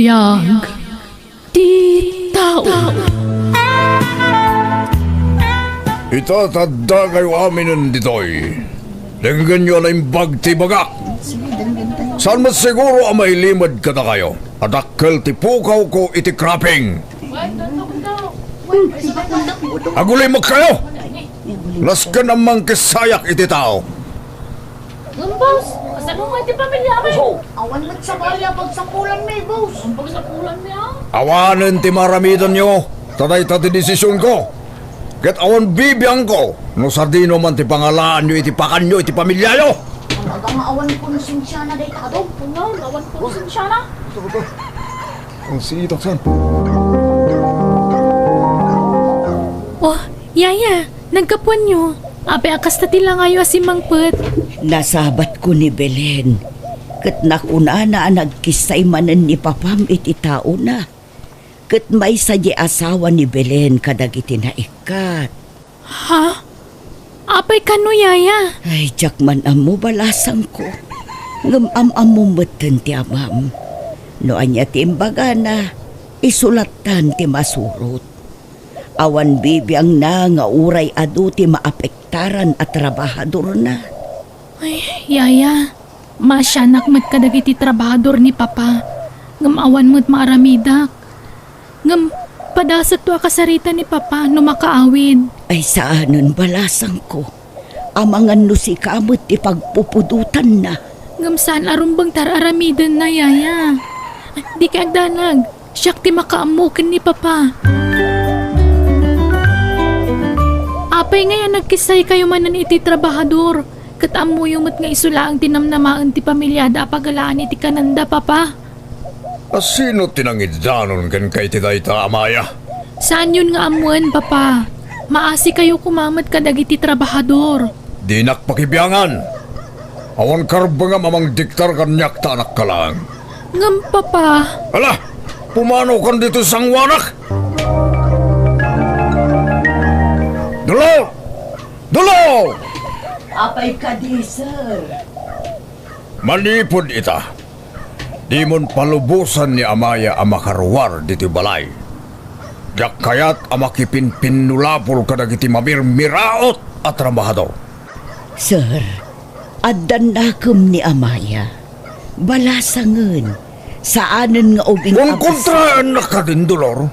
Biag ti tao. Itatadda kayo aminin ditoy. Lenggan nyo na imbag ti baga. Saan mas siguro ang mailimad ka na kayo? Adakkel ti pukaw ko iti krapping. Agulimag kayo! Las ka namang kisayak iti tao. Boss, asan mo nga iti pamilya mo? Awan mat sa balya pagsapulan may boss. Ang pagsapulan niya. Awanan ti maramidan nyo. Tatay ti desisyon ko. Ket awan bibiyang ko. No sardino man ti pangalaan nyo iti pakan nyo iti pamilya nyo. Ang awan ko na sinsya na day tado. Ano, awan ko siya na. Ang sitak san. Oh, yaya, nagkapuan nyo. Ape akas na tila ngayon si Mangpet. Nasabat ko ni Belen. Kat nakuna na nagkisay manan ni Papam iti tao na. Kat may sadya asawa ni Belen kadag iti naikat. Ha? Apay kano yaya? Ay, jak man amo balasang ko. Ngam amo matan ti amam. No anya ti imbaga na, isulatan ti masurot. Awan bibiyang na nga uray adu ti maapektaran at trabahador na. Ay, yaya, masyanak mat kadag iti trabahador ni Papa. Ngam awan mo't maaramidak. Ngam, padasat to akasarita ni Papa no makaawid. Ay saanon balasang ko. Amangan no si kamot ti pagpupudutan na. Ngam saan arumbang tararamidan na yaya. Di ka agdanag, siyak ti makaamukin ni Papa. Apay ngayon nagkisay kayo manan iti trabahador. Katamu yung mat nga isulaang tinamnamaan ti pamilyada pagalaan iti kananda, Papa. Sino tinangiddanon kan kay ti dayta amaya? Saan yun nga amuan, Papa? Maasi kayo kumamat kadag iti trabahador. Di nakpakibiyangan. Awan karba nga mamang diktar kanyak ta anak ka lang. Ngam, Papa. Ala, pumano kan dito sang wanak? Dulo! Dulo! Apay ka di, sir. Manipod ita. Di mon palubusan ni Amaya ang makaruwar diti balay. Yak kayat ang makipinpinulapol kadag iti mamirmiraot at trabahador. Sir, addan nakam ni Amaya. Balasangan. Saanan nga ubing Kung kontraan na ka din, Dolor,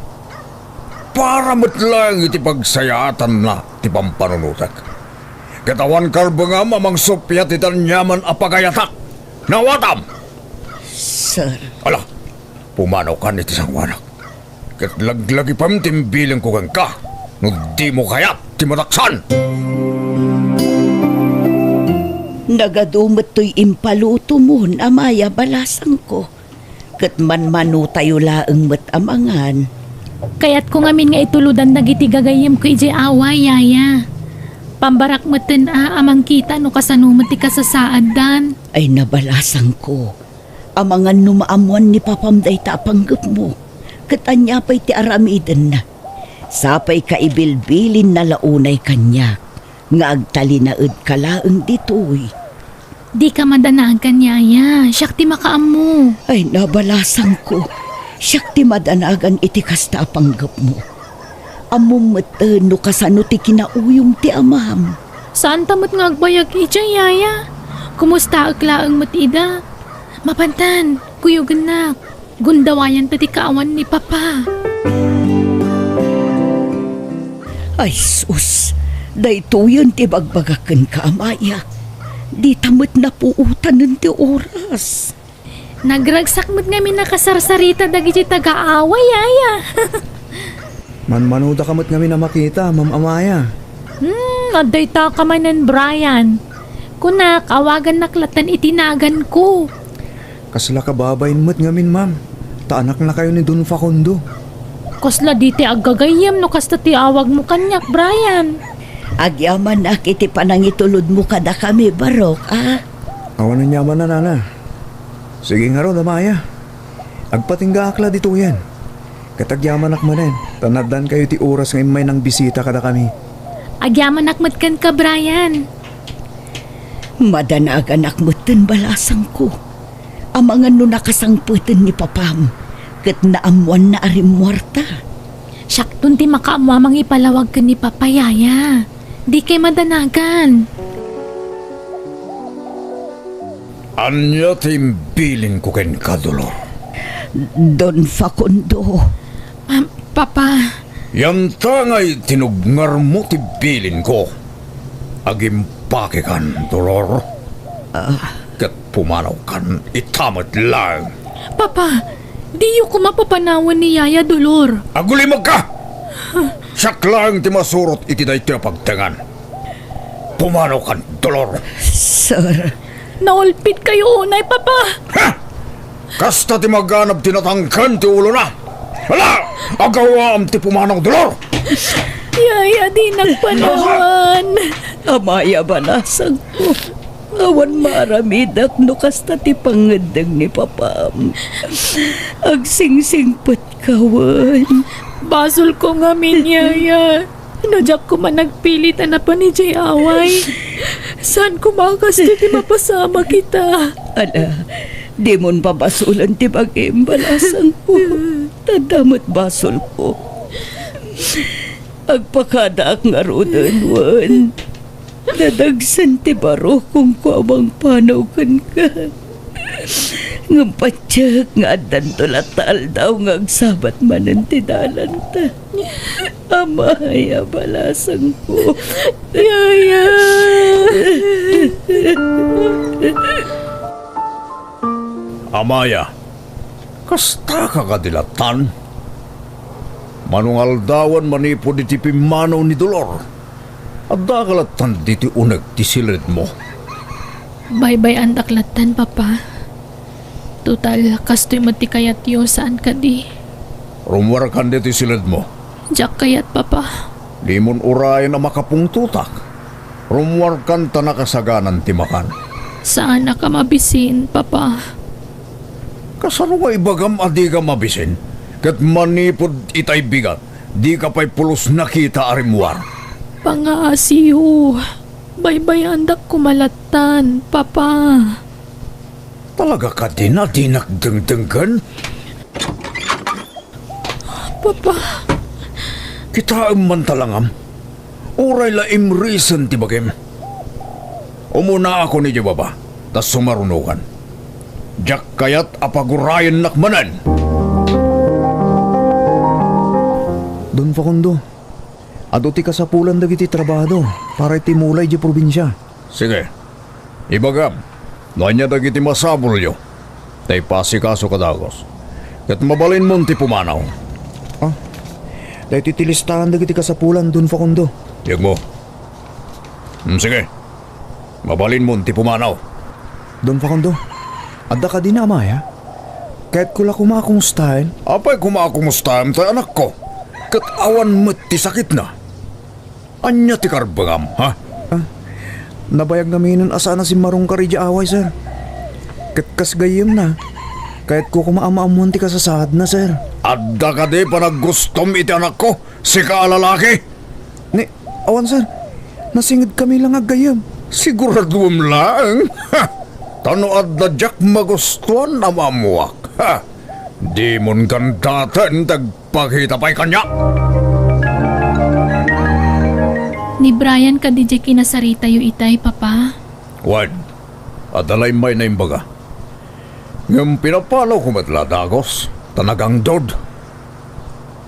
para matlang iti pagsayatan na ti pampanunutak. Katawan karba nga mamang sopya ti tanyaman apagayatak. Nawatam! Sir, Ala, pumanaw ka niti sang wanak. Kat laglagi pam timbilang ko kang ka. No di mo kayat ti mataksan. nagadumot to'y impaluto mo, Amaya, balasang ko. Kat man tayo laeng mat amangan. Kaya't kung amin nga ituludan nagiti gagayim ko iti away, yaya. Pambarak matan amang kita no kasanumat ti kasasaad dan. Ay nabalasang ko. Amangan numaamuan ni Papamday ta panggap mo. Katanya pa'y ti aramiden na. Sapay kaibilbilin na launay kanya. Nga agtalinaed kalaeng ditoy. Di ka madanagan, yaya. Siyak ti makaamu. Ay nabalasang ko. Siyak ti madanagan iti kasta panggap mo. Among no kasano ti kinauyong ti amam. Saan tamot nga agbayag ija, yaya? Kumusta aglaang matida? Mapantan, kuyugan na. Gundawayan ta ti kaawan ni Papa. Ay sus, daytoyan ti bagbagaken ka, Amaya. Di tamot na puutan ng ti oras. Nagragsak mo't nga minakasarsarita dagiti taga-away, yaya. Manmanuda kamot kami na makita, Ma'am Amaya. Aday ta kamanan, Brian. Kunak, awagan naklatan itinagan ko. Kasla kababayin mo't ngamin, Ma'am. Taanak na kayo ni Don Facundo. Kasla di ti agagayam no kasta ti awag mo kanyak, Brian. Agyaman na kiti panangitulod mo kada kami, Barok, ah? Awan ang yaman na, Nana. Sige nga ron, Amaya. Agpatingga akla dito yan. Katagyaman akmanen. Tanadan kayo ti oras ngayon may nang bisita kada kami. Agyaman akmat ka, Brian. Madanagan akmutin balasang ko. Amangan no nakasangputin ni Papam. ket naamuan na arimwarta. Syaktun ti makaamwamang ipalawag ka ni Papa Yaya. Di kay madanagan. Anya timbilin ko ken ka, Dolor. Don Facundo, Papa, Yan tangay tinugnar mo tibilin ko. Agimpake kan, Dolor. Kat pumanaw kan, itamat lang. Papa, di yu ko mapapanawan ni Yaya Dolor. Agulimag ka! Siyak lang ti masurot iti day ti pagtangan. Pumanaw kan, Dolor. Sir, Naulpit kayo unay, Papa. Ha! Kasta ti maganap tinatangkan ti ulo na. Hala! Agawa am ti pumanaw, Dolor. Yaya, di nagpanawan. amaya balasang ko. Awan maramidak no kasta ti pangadang ni Papam. Agsingsingpat kawan. Basol ko nga min, Yaya. Nadyak ko man nagpilit na pa ni Jay Away. Saan ko makasto ti mapasama kita? Ala, di mon pabasulan ti pag-imbalasang ko. Tadamot basol ko. Agpakadaak nga rodan, Juan. Nadagsan ti baro kung kuwang panaw kan ka. Ngampatyak nga adan tulatal daw nga agsabat manan ti dalan ta. Amaya balasang ko. Yaya! Amaya, kasta ka kadilatan. Manungal dawan manipod iti pimanaw ni Dolor. At dakalatan diti unag ti silid mo. Bye-bye ang taklatan, Papa. Total, kasto'y matikayat yo saan ka di. Rumwar kan diti silid mo. Diyak kayat, Papa. Di mon urayan na makapungtutak. Rumwar kan tanakasaganan ti makan. Saan na ka mabisin, Papa? Kasano nga ibagam adi ka mabisin? Kat manipod itay bigat. Di ka pa'y pulos nakita arimwar. Pangaasiyo. Bye-bye andak kumalatan, Papa. Talaga ka din na dinagdengdenggan? Papa, Kita man talangam. Uray la imreason ti bagim. Umuna ako ni Jababa. Tas sumarunukan. Jak kayat apagurayan nakmanan. Don Facundo, ado ti kasapulan dagiti trabado para iti mulay di probinsya. Sige. Ibagam. Nanya dagiti masabol yo. Tay pasikaso kadagos. Kat mabalin mo ti pumanaw. Dahil titilistahan dagiti kasapulan, Don Facundo. Tiyag mo. Sige. Mabalin mo ti pumanaw. Don Facundo, adda ka din na amaya? Kahit kula kumakumustahin, Apay kumakumustahan tayo anak ko. Kat awan mo't ti sakit na. Anya ti karbagam, ha? nabayag namin asa na si Marong Karidya away, sir. Kat kasgayim na. Kahit ko kumaamaamuan ti kasasad na, sir. Adda ka di panagustom iti anak ko, si kaalalaki. Ni, awan, sir. Nasingid kami lang agayam. Siguraduam lang. Ha! Tano adda jak magustuhan na mamuak. Ha! Di mon gandatan tagpakita pa'y kanya. ni Brian ka di jay kinasarita yu itay, Papa. Wan, adalay may na imbaga. Ngam pinapalo ko matladagos, tanagang dod.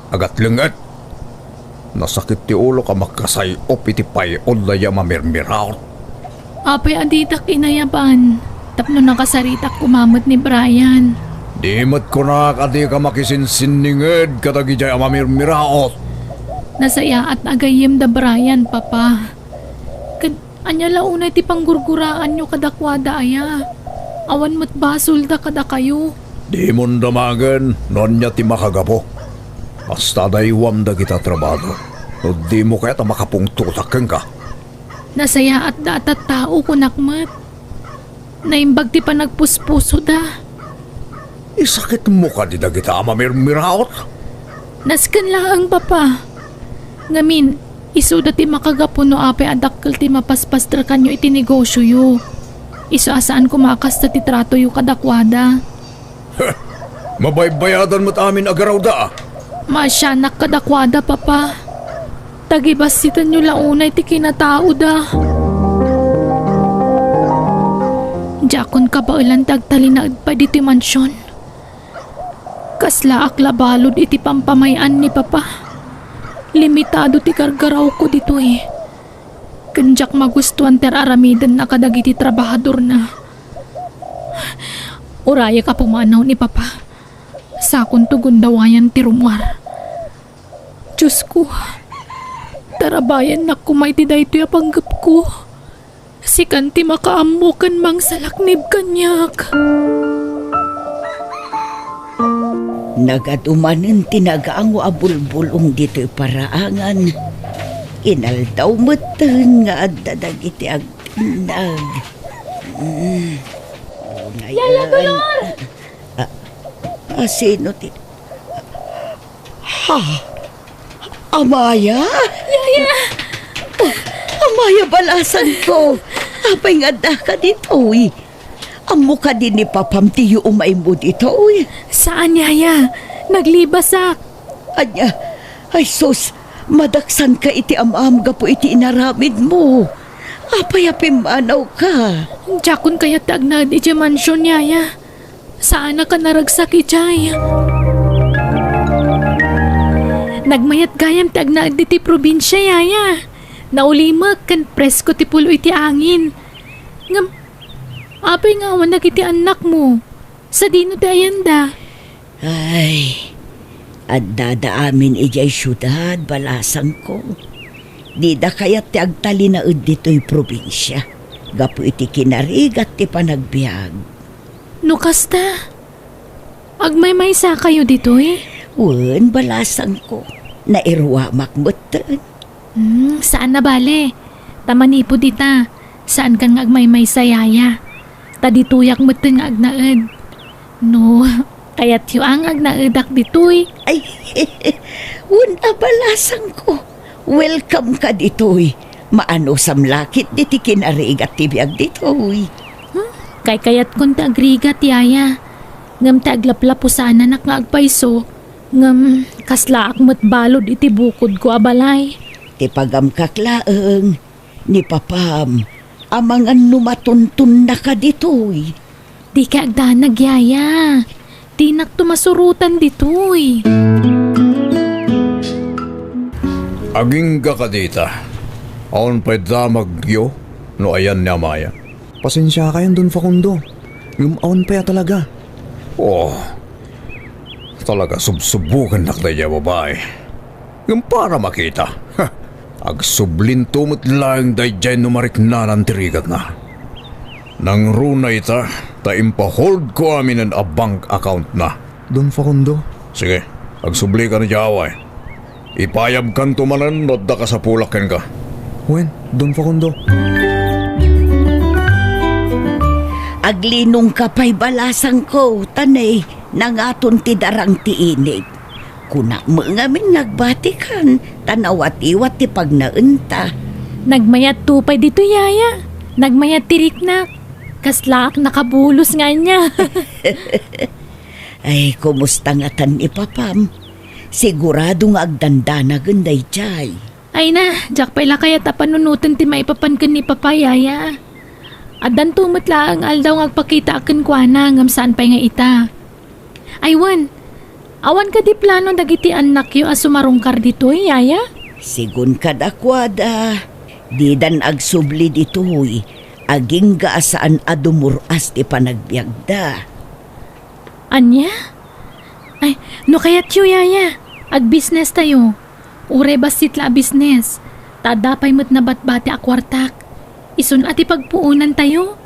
Agat lingat. Nasakit ti ulo ka makasayop iti payod laya mamirmiraw. Apay aditak inayaban. Tapno nakasaritak kumamot ni Brian. Di mat ko na kadi ka makisinsininged katagi jay amamirmiraot. Nasaya at agayim da Brian, Papa. Anya launay ti panggurguraan nyo kadakwada aya. Awan mo't basol da kada kayo. Di mon damagan, non niya ti makagapo. Basta daiwam da kita trabaho. No di mo kaya ta makapungtutakan ka. Nasaya at datat tao kunakmat. Naimbag ti pa nagpuspuso da. Isakit mo ka di da kita amamirmiraot. Naskan lang, Papa. Ngamin, iso dati makagapo no ape adakkel ti mapaspastra kanyo iti negosyo yu. Iso asaan kumakas ta ti trato yu kadakwada. Mabaybayadan mo't amin agaraw da. Masyanak kadakwada, papa. Tagibasitan nyo launay ti kinatao da. Jakon ka ba ilan tagtalinaad pa diti mansyon? Kasla aklabalod iti pampamayan ni papa. Limitado ti kargaraw ko dito eh. Kanjak magustuhan ter aramidan na kadagiti trabahador na. Uraya ka pumanaw ni papa. Sakon tugon dawayan ti rumwar. Diyos ko, tarabayan na kumay ti daytoy apanggap ko. Si kanti makaammo kan mang salaknib kanyak. Nagadumanin tinagaang abulbulong dito'y paraangan. Inaldaw matan nga addadag iti agtinag. Yaya Dolor! Sino ti... Ha? Amaya? Yaya! Amaya balasan ko. Apay nga da ka dito eh. Amo ka din ni Papam tiyo umay mo dito eh. Saan, Yaya? Naglibasak. Anya, ay sus, madaksan ka iti amam po iti inaramid mo. Apay apimanaw ka. Jakon kaya tagnad iti mansyon, Yaya. Saan na ka naragsak ijay? Nagmayat gayam tagnad iti probinsya, Yaya. Naulimak kan presko ti pulo iti angin. Ngam, apay nga awan iti anak mo. Sa dino ti ayanda. Ay, at dadaamin ijay syudad, balasan ko. Di da kaya't ti agtalinaud dito'y probinsya. Gapu iti kinarigat ti panagbiag. No kasta? Agmay-maysa kayo dito eh. Wen, balasan ko. Nairwamak mo tan. Saan na bale? Tamanipo dita. Saan kan nga agmay-maysa, Yaya? Tadituyak mo nga agnaed. No, kaya't yu ang agnaedak ditoy. Ay, wen, balasan ko. Welcome ka dito'y. Maano samlakit diti kinarigat ti biag dito'y. Kay kayat kun ta agrigat, Yaya. Ngam ta aglaplap po sana nak nga agpaiso. Ngam kaslaak mo't balod iti bukod ko abalay. Ti pagam kaklaeng ni Papam. Amangan numatuntun na ka dito'y. Di ka agdanag, Yaya. Di nak tumasurutan ditoy. Aging ka dita. Aon pa'y damagyo no ayan ni Amaya. Pasensya kayan dun, Facundo. Ngumaon pa ya talaga. Oh, talaga subsubukan na kaya babae. Yung para makita. Ha, agsublin tumot lang day dyan numarik na ng tirigat na. Nang runa ita, ta impahold ko amin ang bank account na. Don, Facundo. Sige, agsubli ka na jaway. Ipayab kan tumanan, nodda ka sa pulakin ka. Wen, Don Facundo. Aglinong kapay balasang ko, tanay, nangaton ti darang ti inig. Kuna mo ngamin nagbatikan, tanawat-iwat ti pagnaunta. Nagmayat tupay dito, Yaya. Nagmayat tiriknak. Kaslaak nakabulos nga niya. Ay, kumusta nga tan ni Papam? Sigurado nga agdanda na ganday jay. Ay na, jak pala kaya tapanunutan ti maipapankan ni Papa, Yaya. Adan tumutla ang aldaw nga agpakita akin kwa na ngam saan pa nga ita. Aywan, awan ka di plano dagiti anak yo as sumarungkar dito, Yaya? Sigun kadakwada, di dan agsubli dito'y, aging gaasaan adumuras ti panagbiagda. Anya? Ay, no kaya't yo, Yaya. Ag-business tayo. Ure basit la business. Tadapay mo't na batbati akwartak. Isun ati pagpuunan tayo.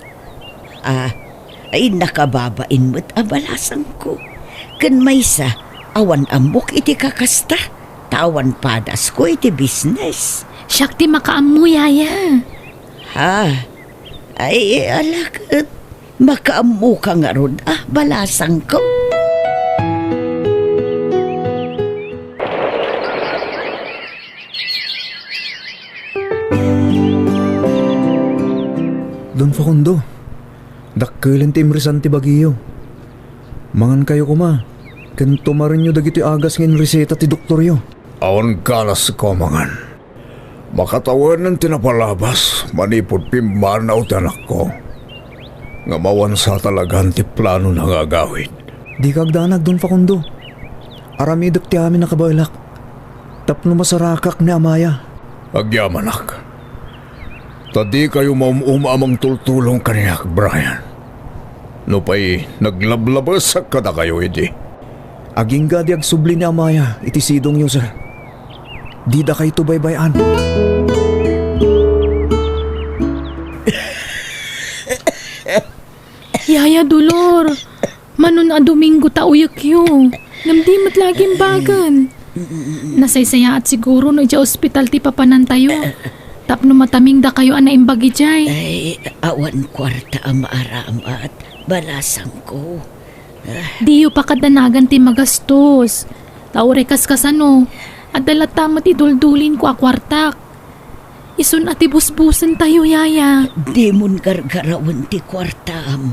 Ay nakababain mo't abalasan ko. Kan maysa, awan ambok iti kakasta. Tawan padas ko iti business. Siyak ti makaammo, Yaya. Ha? Ay, alakot. Makaamu ka nga ron, balasang ko. Don Facundo. Dakkelan ti imrisan ti Baguio. Mangan kayo kuma. Kanto marin nyo dagiti agas ngin reseta ti doktor yo. Awan kalas ko mangan. Makatawan ng tinapalabas, manipod pimbanaw tanak ko. Nga mawan sa talagang ti plano na gagawin. Di kagdanag doon pa kundo. Aramidak ti amin nakabaylak. Tapno masarakak ni Amaya. Agyamanak. Tadi kayo amang tultulong kaniyak, Brian. No pa'y naglablabas sa kada kayo, edi. Aging gadi ag subli ni Amaya, iti sidong yo, sir. Di da kayo tubaybayan. Yaya Dolor, manon a Domingo ta uyak yo. Namdimot laging bagan. Nasaysaya at siguro no ija ospital ti papanan tayo. Tapno mataming da kayo ana imbagi jay. Ay, awan kwarta ang maaramat. Balasang ko. Diyo pa kadanagan ti magastos. Taure kaskasano. At dalatamat iduldulin ko akwartak. Isun at ibusbusan tayo, Yaya. Di mon gargarawan ti kwartam.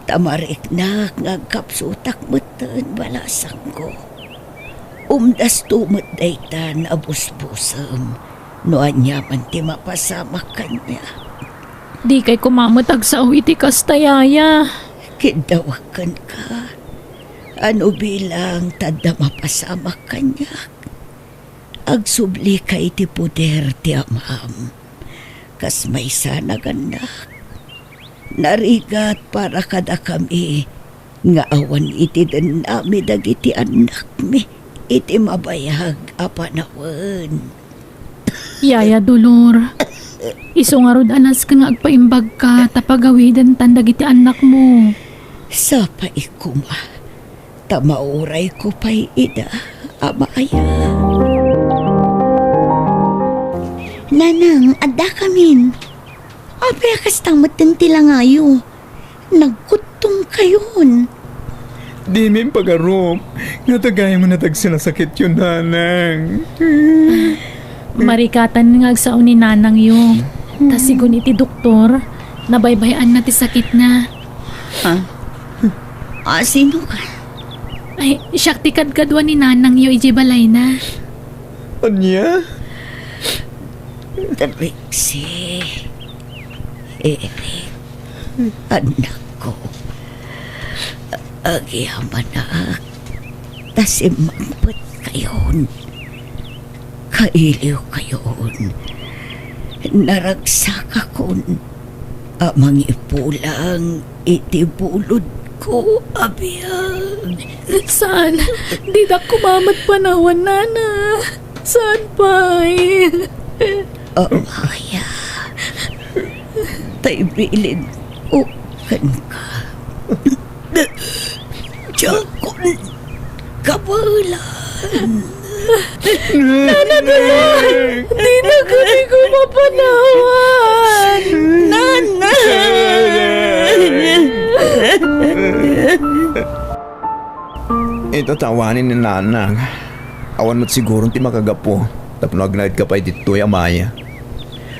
Tamarik na ngagkapsutak mutan balasang ko. Umdas tumot daytan abusbusam. No anyaman ti mapasama kanya. Di kay kumamatag sa iti kasta, Yaya. Kindawakan ka. Ano bilang tanda mapasama kanya? Agsubli ka iti puder ti amam. Kas may sana ganak. Narigat para kada kami. Nga awan iti den nami dagiti anak mi. Iti mabayag apanawan. Yaya Dolor, iso nga rod anas ka nga agpaimbag ka tapagawidan tandag iti anak mo. Sa paikuma, tamauray ko pa'y ida, amaya. Nanang, adda kamin. Apay kastamot ng tilangayo. Nagkutong kayon. Di min pagarom. Nga tagay mo na tagsinasakit yun, nanang. Marikatan nga agsaon ni nanang yo. Tasigon iti doktor, nabaybayan na ti sakit na. Sino ka? Ay, siyak ti kadkadwa ni nanang yo iji balay na. Anya? Trixie. Eric. Anak ko. Agiamanak. Tasimangpot kayon. Kailiw kayon. Naragsak akon. Amang ipulang itibulod ko, abiyang. Saan? Di da kumamat panawan, nana. Saan pa Amaya. Taybilin o kan ka. Jakon kabalan. Nana Dolor! Di na kami ko mapanawan! Nana! Ito tawanin ni nanang. Awan mo't siguro ti makagapo. Tapno agnaid ka pa dito'y Amaya.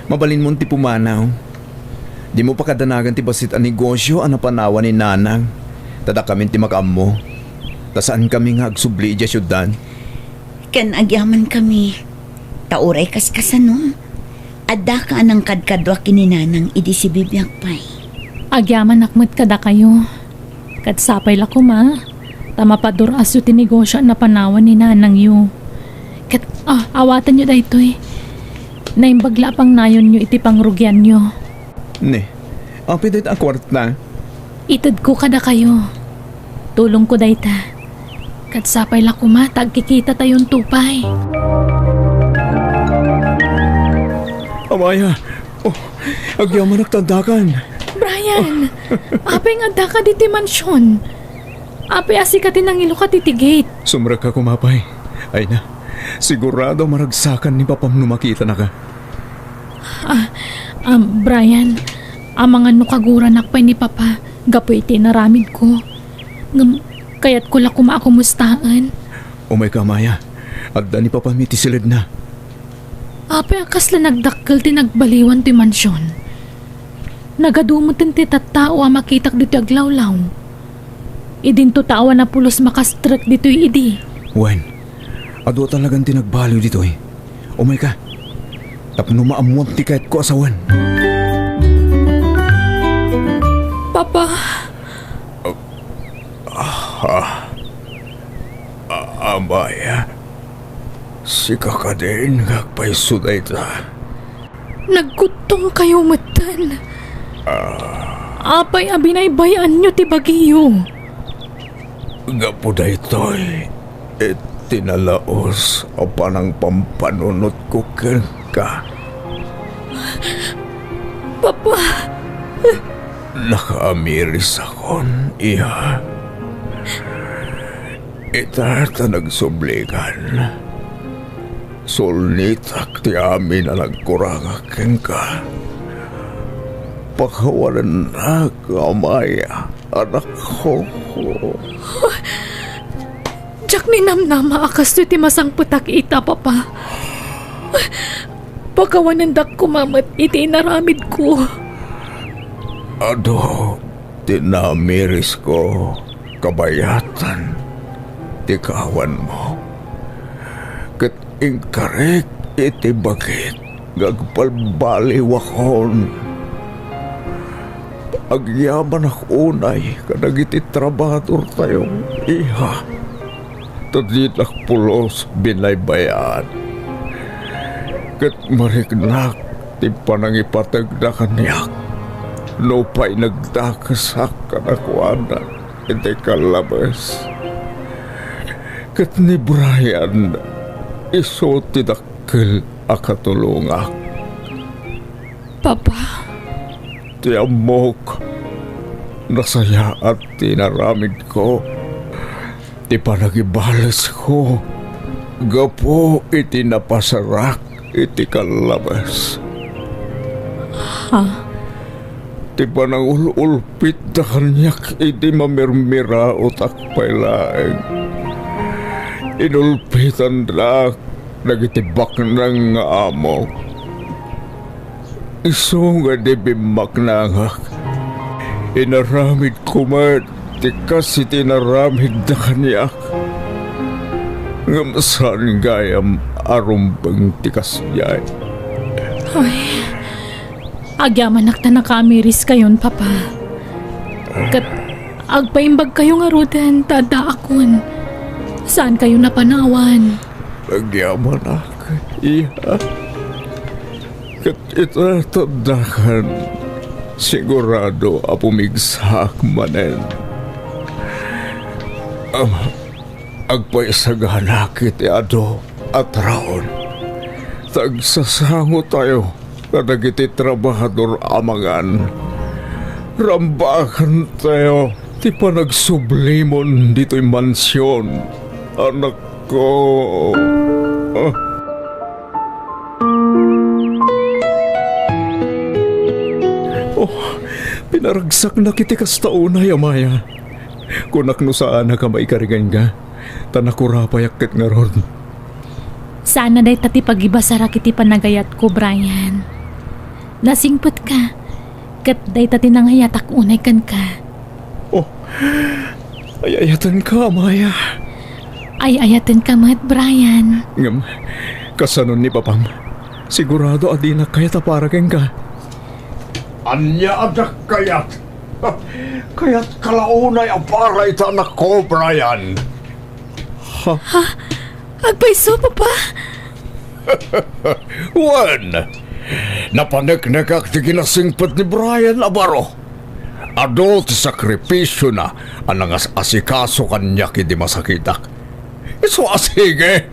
Mabalin mo ti pumanaw. Di mo pa kadanagan ti basit ang negosyo ang napanawan ni nanang. Tada kami ti makam mo. Tasaan kami nga agsubli dya syudan. Kan agyaman kami. Tauray kaskasano. Adda ka anang kadkadwa kininanang idi si bibiyang pay. Agyaman nakmat kada kayo. Katsapay la ko ma. Tama pa duraso ti negosyo na panawan ni nanang yu. Awatan nyo daytoy. Naimbagla pang nayon nyo iti pangrugyan nyo. Ne, apit it akwart na. Itad ko kada kayo. Tulong ko dayta. Katsapay la ko ma. Tagkikita tayon tupay. Amaya, agyaman nagtandakan. Brian! Apay nga da ka diti mansyon. Apay asikati nang ilo ka titigate. Sumra ka kumapay. Ay na, sigurado maragsakan ni papam numakita na ka. Brian, mga nukaguran nakpay ni Papa, gapoy iti naramid ko. Kaya't ko la kumakumustahan. Umay ka, Amaya. Adda ni papam iti silid na. Apay akas la nagdakkel ti nagbaliwan ti mansyon. Nagadumot ti tattao a makitak dito aglawlaw. Idin to tawa na pulos makastrak dito'y idi. Wen, ado talagang tinagbaliw dito eh. Umay ka. Tapno maamuan ti kahit ko asawan. Papa, Amaya, sika ka din kagpaisuday ta. nagkutong kayo matan. Apay abinaybayan nyo ti bagiyo. Gapuday to'y tinalaos o panang pampanunot ko ken ka. Papa, Nakaamiris akon, iya. Ita nagsublikan. Sulnitak ti amin na nagkurangak ka. Pakawalan na kamaya, anak ko. jak ni namnama akas ti masang putak ita, Papa. Pagkawanandak kumamat iti naramid ko. Ado, tinamiris ko kabayatan. Tikawan mo. Kat ingkarek iti bakit gagpalbaliw akon. Agyaman ako unay kadag iti trabator tayong iha. Tadinak pulos binaybayan. Kat mariknak ti panangipatagdakan niyak. No pa'y nagdakasak ka na kuwana. Iti kalabas. Kat ni Brian, iso tidakkel akatulungak. Papa, Ti amok, nasaya at tinaramid ko. Ti panagibalas ko. Gapo iti napasarak iti kalabas. Ti panangululpit na kanyak iti mamirmira o takpailaeng. Inulpitan na nagitibak ng amok. Iso nga di bimak na ngak. Inaramid kumat ti kasi tinaramid na kanyak. Ngamasan gayam arumbang tikas niya. agyamanak na nakamiris kayon, Papa. Kat agpaimbag kayo nga rudan, tada akon. Saan kayo napanawan? Nagyaman ako, iha. Kat itatandakan, sigurado apumigsak manen. Agpaisagana kiti ado at raon. Tagsasango tayo kadag iti trabahador amangan. Rambakan tayo ti panagsublimon dito'y mansyon. Anak ko. Pinaragsak na kiti kastaunay, amaya. Kunak no saan na kamay karigan ka, tanakurapay akit nga ron. Sana day tati pagibasara kiti panagayat ko, Brian. Nasingput ka. Kat day tati nangayatak unay kan ka. Ayayatan ka, amaya. Ay ayatan ka mat, Brian. Ngam, kasanon ni Papam. Sigurado adi na kaya taparagan ka. Anya adak kayat. Kaya't kalaunay ang paray ta na ko, Brian. Agpaiso, Papa. Wan! Napaneknekak ti kinasingpat ni Brian Abaro. Ado ti sakripisyo na anang asikaso kanya kiti masakitak. Iso asige,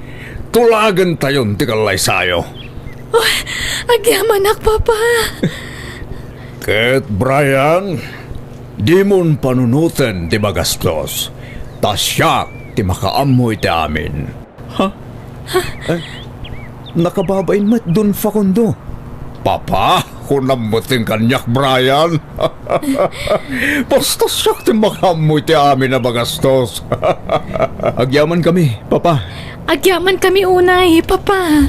tulagan tayon ti kalay sayo. Agyamanak, Papa. Ket Brian, di mon panunutan ti magastos. Tasyak ti makaamoy ti amin. Nakababain mat dun fakundo. Papa, kunam mo ting kanyak, Brian. Basta siyak ti makaamoy ti amin na magastos. Agyaman kami, Papa. Agyaman kami unay, Papa.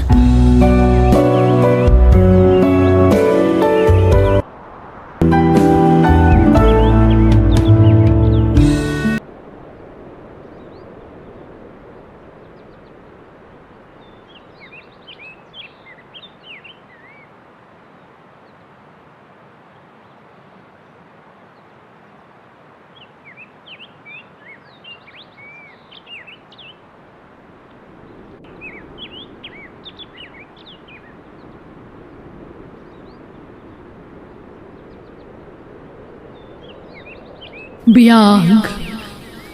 Biyag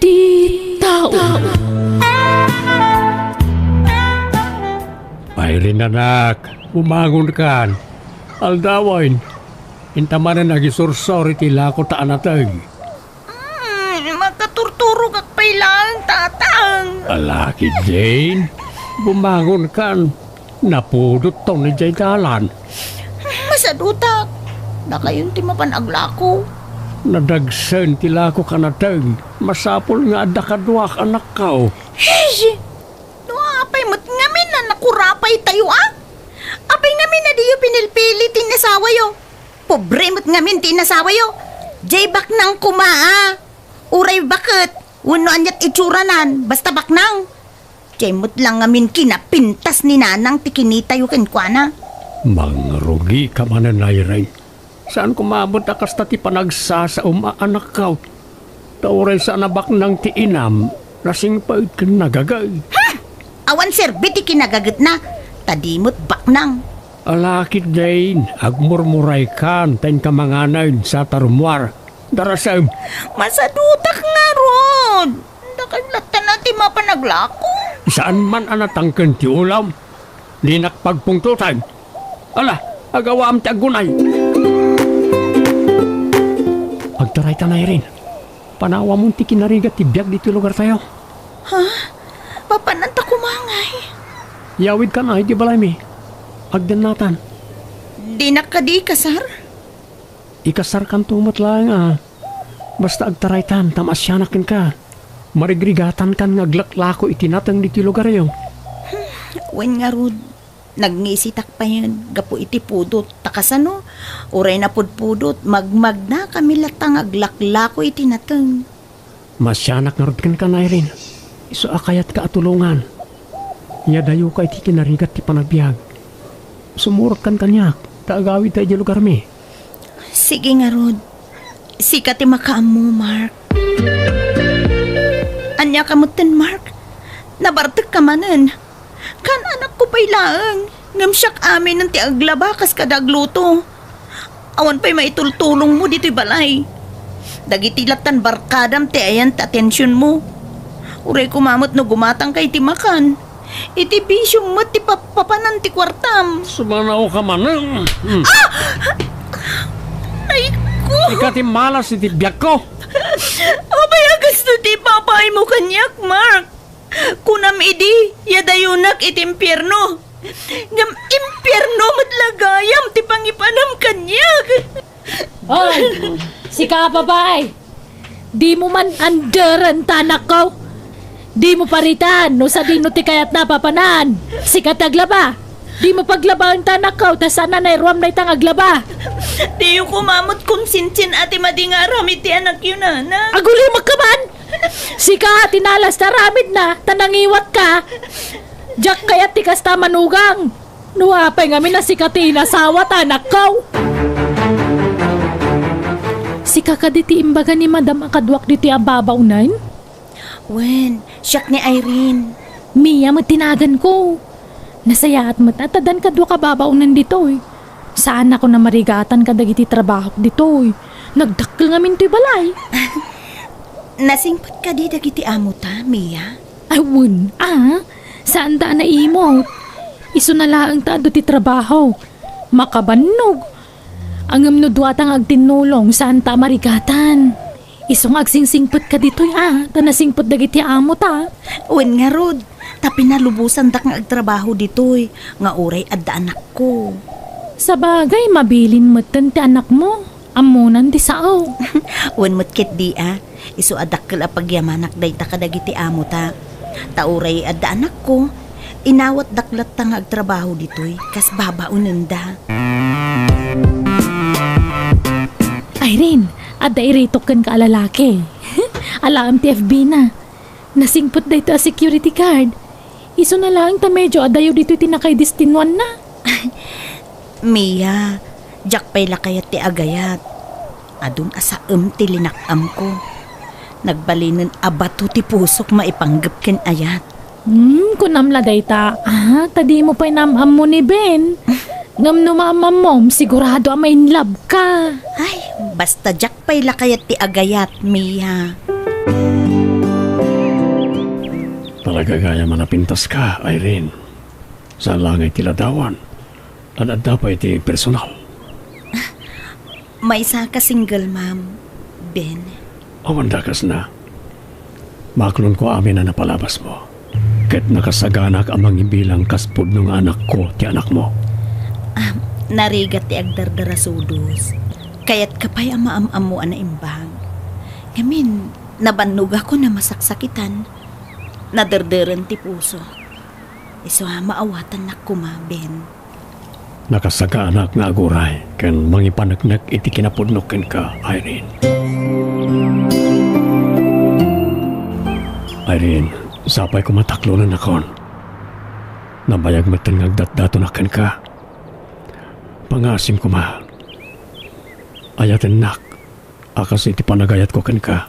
ti tao. Mayrin anak, bumangon ka. Aldawan, intaman na nagisursori tila ko taan natag. Makaturturog at pailang tatang. Alaki Jane, bumangon ka. Napudot to ni Jay dalan. Masadutak. Na kayon ti mapanaglako. Nadagsen tila ko kanatag. Masapol nga adda kaduak anak kao. Hey! Apay mo't ngamin na nakurapay tayo Apay ngamin na diyo pinilpili tinasawa yo. Pobre mo't ngamin tinasawa yo. Jay bak nang kumaa. Uray bakit? Wano anyat itsuranan. Basta bak nang. Jay mo't lang ngamin kinapintas ni nanang tikinita yo kenkwana. Mangrugi ka man na Mayrin. Saan kumabot akas ti panagsa sa umaanak kao? Tauray sa anabak ng tiinam. Lasing pa ka nagagay. Awan serbiti kinagagat na. Tadimot bak nang. Alakit Jane, agmurmuray kan, tayo kamanganay sa tarumwar. Darasam, Masadutak nga ron. Nakalatan na ti mapanaglako. saan man anatangkan ti ulam? Di nakpagpungtutan. Ala, agawa am ti agunay. Agtaray tanay rin. Panawa mong ti kinarigat ti biyag dito lugar tayo. Papananta kumangay. Yawid ka na, di balay mi. Agdan natan. Di nakadi kasar. Ikasar kan tumat lang Basta agtaray tan, tamasyaнаkin ka. Marigrigatan kan ngaglaklako itinatang dito lugar yo. Wen nga rod, nagngisitak pa yan, gapo iti pudot, takasano, uray na pudpudot, magmag na kami latang aglaklako iti natang. Masyanak nga rod kan na rin. Iso akayat ka atulungan. Yadayo ka iti kinarigat ti panagbiag. Sumurot kan kanyak, taagawid tayo di lugar mi. Sige nga rod, sikat ti makaam mo, Mark. Anya kamutan, Mark, nabartek ka manen. Kan anak ko pa'y laang, ngamsyak amin ng ti aglabakas kadagluto. Awan pa'y maitultulong mo dito'y balay. Dagiti latan barkadam ti ayan ti atensyon mo. Uray kumamot no gumatang kay ti makan. Iti bisyong mo ti papanan ti kwartam. Sumanaw ka man. Ay ko! Ikati malas iti biyak ko. Abay agas no ti papay mo kanyak, Mark. Kunam idi, yadayunak iti impyerno. Ngam impyerno matlagayam ti pangipanam kanyak. Hoy, si kapabay. Di mo man andaran tanak ko. Di mo paritan, no sa dino ti kayat napapanan. Si kataglaba. Di mo paglaba ang tanak ko, tas sana na iruam na itang aglaba. Di yung kumamot konsinsin ati madingaram iti anak yun, anak. Aguli magkaman! Si ka, tinalas na ramid na, tanangiwat ka. Diyak kayat ti kasta manugang. Nuwapay ngamin na si Katina sawat anak ko. Si kakaditi imbaga ni Madam akadwak diti ababaw nain. Wen, siyak ni Irene. Mia matinagan ko. Nasaya at matatadan kadwa kababaw nandito eh. Saan ako na marigatan kadagiti trabaho dito eh. Nagdakkel ngamin to'y balay. Nasingpat ka di dagiti amo ta, Mia? Ayun, saan ta na imot? Iso na laang ta ti trabaho. Makabannog. Ang amnudwatang agtinulong saan ta marigatan. Isong agsingsingpot ka dito'y tanasingpot dagiti amo ta. Wen nga rod, tapi nalubusan dak nga agtrabaho ditoy, nga uray adda anak ko. Sa bagay, mabilin mo ti anak mo. Amunan ti sao. Wen mo't kit di iso adak kala pagyamanak day ta kadagiti amo ta. Tauray adda anak ko, inawat daklat ta nga agtrabaho ditoy, kas babaunan da. Irene, adda iritok kan ka alalaki. Alam ti FB na. Nasingpot da ito a security card. Iso na lang ta medyo adayo dito tinakay distinuan na. Mia, jak pay lakayat ti agayat. Adun asaem ti linakam ko. Nagbalinin abato ti pusok maipanggap ken ayat. Kunamla day ta. Tadi mo pa'y namam mo ni Ben. Ngam no mamamom, sigurado may in love ka. Ay, basta jak pa'y lakayat ti agayat, Mia. Talaga gaya manapintas ka, Irene. Sa langay tiladawan. Anad pa iti personal. May isa ka single, ma'am. Ben. Awan dakas na. Maklon ko amin na napalabas mo. Kahit nakasaganak amang ibilang kaspod ng anak ko, ti anak mo. Narigat ti agdardarasudos. Kaya't kapay amaam-am mo na imbang. Ngamin, nabannog ako na masaksakitan. Nadardaran ti puso. Iso maawatan na kuma, Ben. Nakasaganak nga aguray, ken mangipanagnak iti kinapudnoken ka, Irene. Irene, sapay ko mataklonan akon. Nabayag matan ngagdat-dato na ken ka. Pangasim ko ma. Ayaten nak, akas iti panagayat ko ken ka.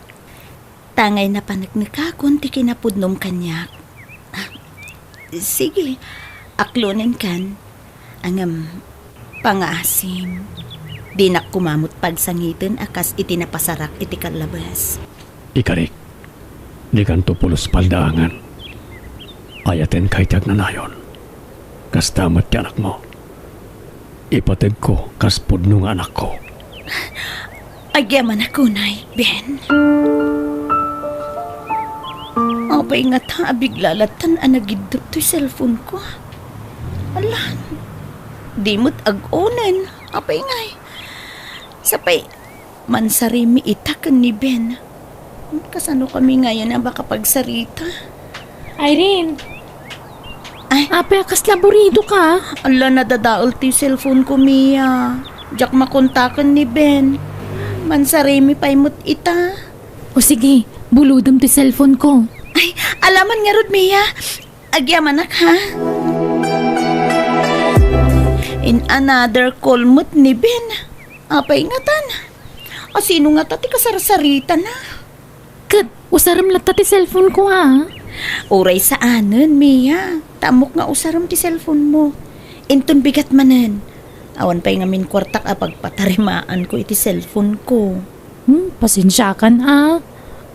Tangay na panagnikakon ti kinapudnom kanyak. Sige, aklonen kan. Angam, pangasim. Di na kumamot pagsangitin akas iti napasarak iti kalabas. Ikarik, di kanto pulos paldaangan. Ayaten kay tiag na nayon. Kastamat ti anak mo. Ipatag ko kaspod nung anak ko. Agyaman ako, Nay, Ben. Apay nga ta, abiglalatan anagidot to'y cellphone ko. Alan, di mo't ag-onan. Apay ngay. Sapay, mansarimi itakan ni Ben. Kasano kami ngayon na baka pagsarita? Irene, Ay, ape akas laborido ka. ala, nadadaol ti cellphone ko, Mia. Diyak makontakan ni Ben. Mansarimi pa'y mo't ita. O sige, buludom ti cellphone ko. Ay, alaman nga rod, Mia. Agyamanak, ha? In another call mo't ni Ben. Apay nga tan. O sino nga tati kasarsarita na? Kat, usaram lata ti cellphone ko ha. Uray sa anan, Mia. Tamok nga usaram ti cellphone mo. Inton bigat manan. Awan pa'y nga min kwartak pagpatarimaan ko iti cellphone ko. Pasensya kan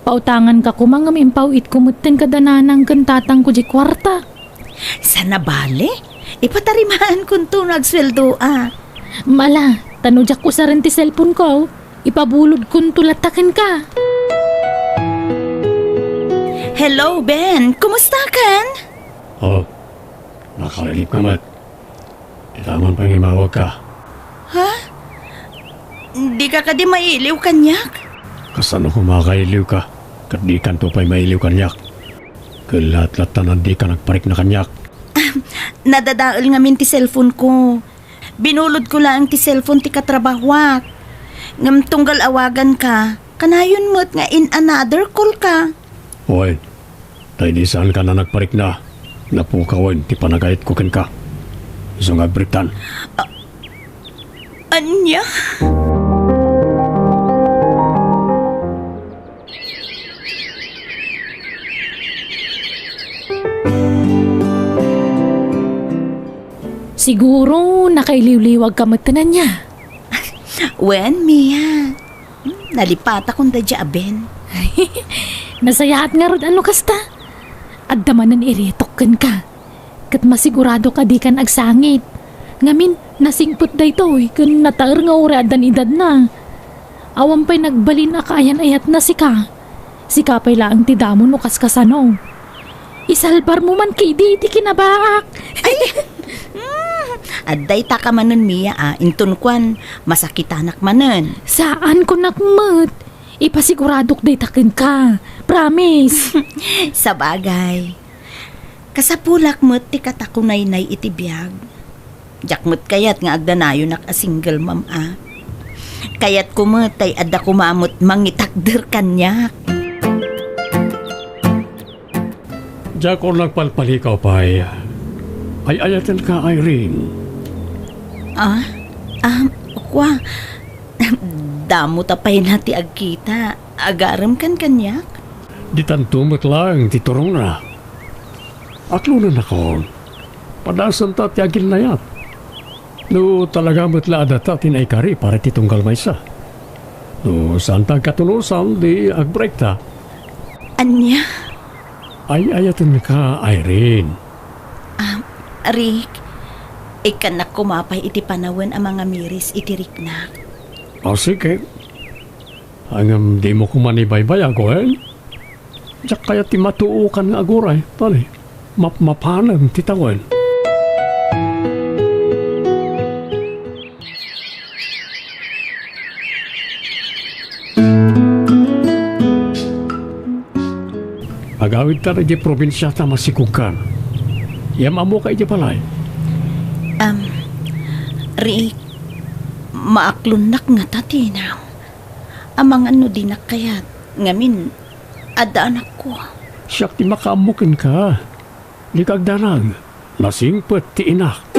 Pautangan ka kumang impawit kumutin kadananang gantatang ko di kwarta. Sana bale? Ipatarimaan ko to nagsweldo, Mala, tanudyak ko sa rin ti cellphone ko. Ipabulod kun tulatakin ka. Hello, Ben. Kumusta kan? Oh, nakalilip ka mat. Itaman pang imawag ka. Di ka di mailiw kanyak? Kasano ko makailiw ka? Kat di kanto pa'y mailiw kanyak. Kalat-lat tanan di ka nagparik na kanyak. Nadadaol nga min ti cellphone ko. Binulod ko lang ti cellphone ti katrabahwak. Ngam tunggal awagan ka, kanayon mo't nga in another call ka. Oy, tayo di saan ka na nagparik na. Napukawan, ti panagayat ko ken ka. Iso nga britan. Anya? Siguro nakailiw-liwag ka magtanan niya. Wen, Mia. Nalipata kong dadya, Ben. Nasayaat nga rod ano kasta. At damanan iretokken ka. Kat masigurado ka di kan agsangit. Ngamin, nasingput da ito kan nataer nga uri adan edad na. Awan pa'y nagbalin akayan ayat na sika. Sika pa'y laang tidamon o kaskasano. Isalbar mo man kay di kinabaak. Adday ta ka manon, Mia, Intun kwan, masakitanak manon. Saan ko nakmat? Ipasiguradok day takin ka. Promise. Sa bagay. Kasapulak mo't ti katakunay-nay itibiyag. Jakmut kayat nga agdanayo nak a single mom, Kayat kumutay adda kumamot mangitakder kanyak. Diyan ko nagpalpalikaw pa ay ayaten ka, Irene. Kwa, damo tapay na ti agkita. Agaram kan kanyak. Di tantumot lang, titurong na. Aklo na ako. Padasan ta tiyagil na yat. No, talaga matla data tinaykari para titunggal may sa. No, saan tang katunusan di agbreak ta. Anya, Ay ayatan ka, Irene. Rick, ikan na kumapay iti panawan ang mga miris itirik na. O sige. Hanggang di mo kumanibay-bay ako, eh? Diyak kaya ti matuukan nga aguray, tali. Mapanan titawan. Agawid ta na di probinsya ta masikukan. Yamamo ka iti palay. Rick, maaklunak nga tatinaw. Amang ano di nakayat, ngamin, ada anak ko. Siyak ti makaamukin ka. Di kagdarag. Nasingpet ti inak.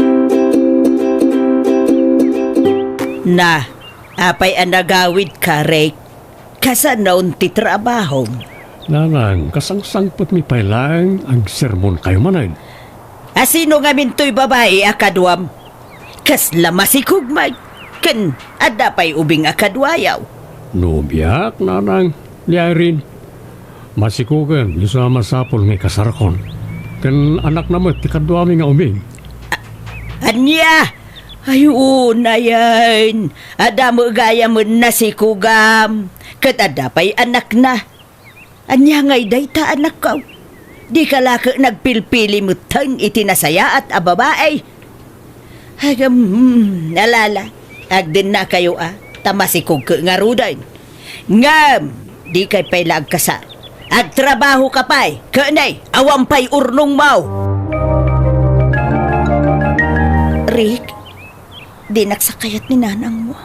Na, apay ang nagawid ka, Rick. Kasanaon ti trabaho. Nanang, kasangsangpet mi pailang ang sermon kayo manay. Asino nga minto'y babae akadwam? Kasla masikugmay. Ken, ada pa'y ubing akadwayaw. Nubiyak, nanang, ni Irene. Masikugan, isa masapol nga kasarakon. Kan anak namat, tikadwami nga uming. Anya! Ayun na yan. Ada mo gaya mo na si Kugam. Kat ada pa'y anak na. Anya ngay day ta anak ko. Di ka laka nagpilpili mo tang itinasaya at ababae. Hagam, nalala. Agdin na kayo tamasikog ka nga rudan. Ngam, di kay pa'y lagkasar. Agtrabaho ka pa'y, kanay, awang pa'y urnong mau. Rick, di nagsakayat ni nanang mo.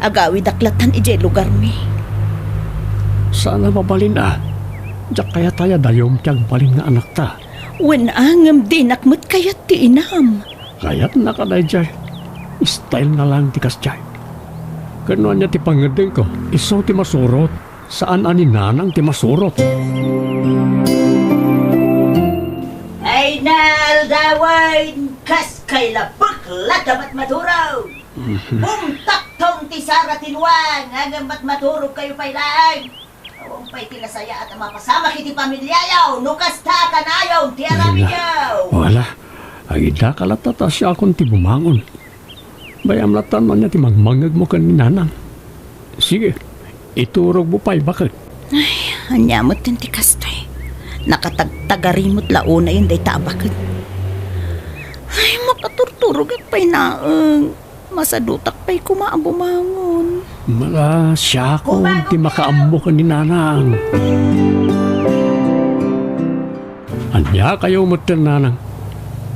Agawi daklatan ije lugar mi. Sana mabalin Diyak kaya tayo dayom tiyang balin nga anak ta. Wen angam di nakmat kayat ti inam. Kaya't nakaday jay. Style na lang ti kasjay. Kanuan niya ti pangadeng ko, isaw ti masurot. Saan ani nanang ti masurot? Ay naldawan, kas kay labak latamat maturaw. Taktong ti Sara tinwang, hanggang matmaturog kayo pa'y lang. Awang pa'y tinasaya at mapasama kiti pamilyayaw, nukas ta kanayaw, ti aramiyaw. Wala. Ang ida kalatata siya akong ti bumangon. Bayam latan man niya ti magmangag mo kan ni nanang. Sige, iturog mo pa'y bakit? Anyamot din ti kastoy. Nakatagtagarimot launa yun day tabakit. Ay, makaturturog at pa'y naang. Masadutak pa'y kumaabumangon. Mala siya akong ti makaambo ka ni nanang. Anya kayo mutin nanang.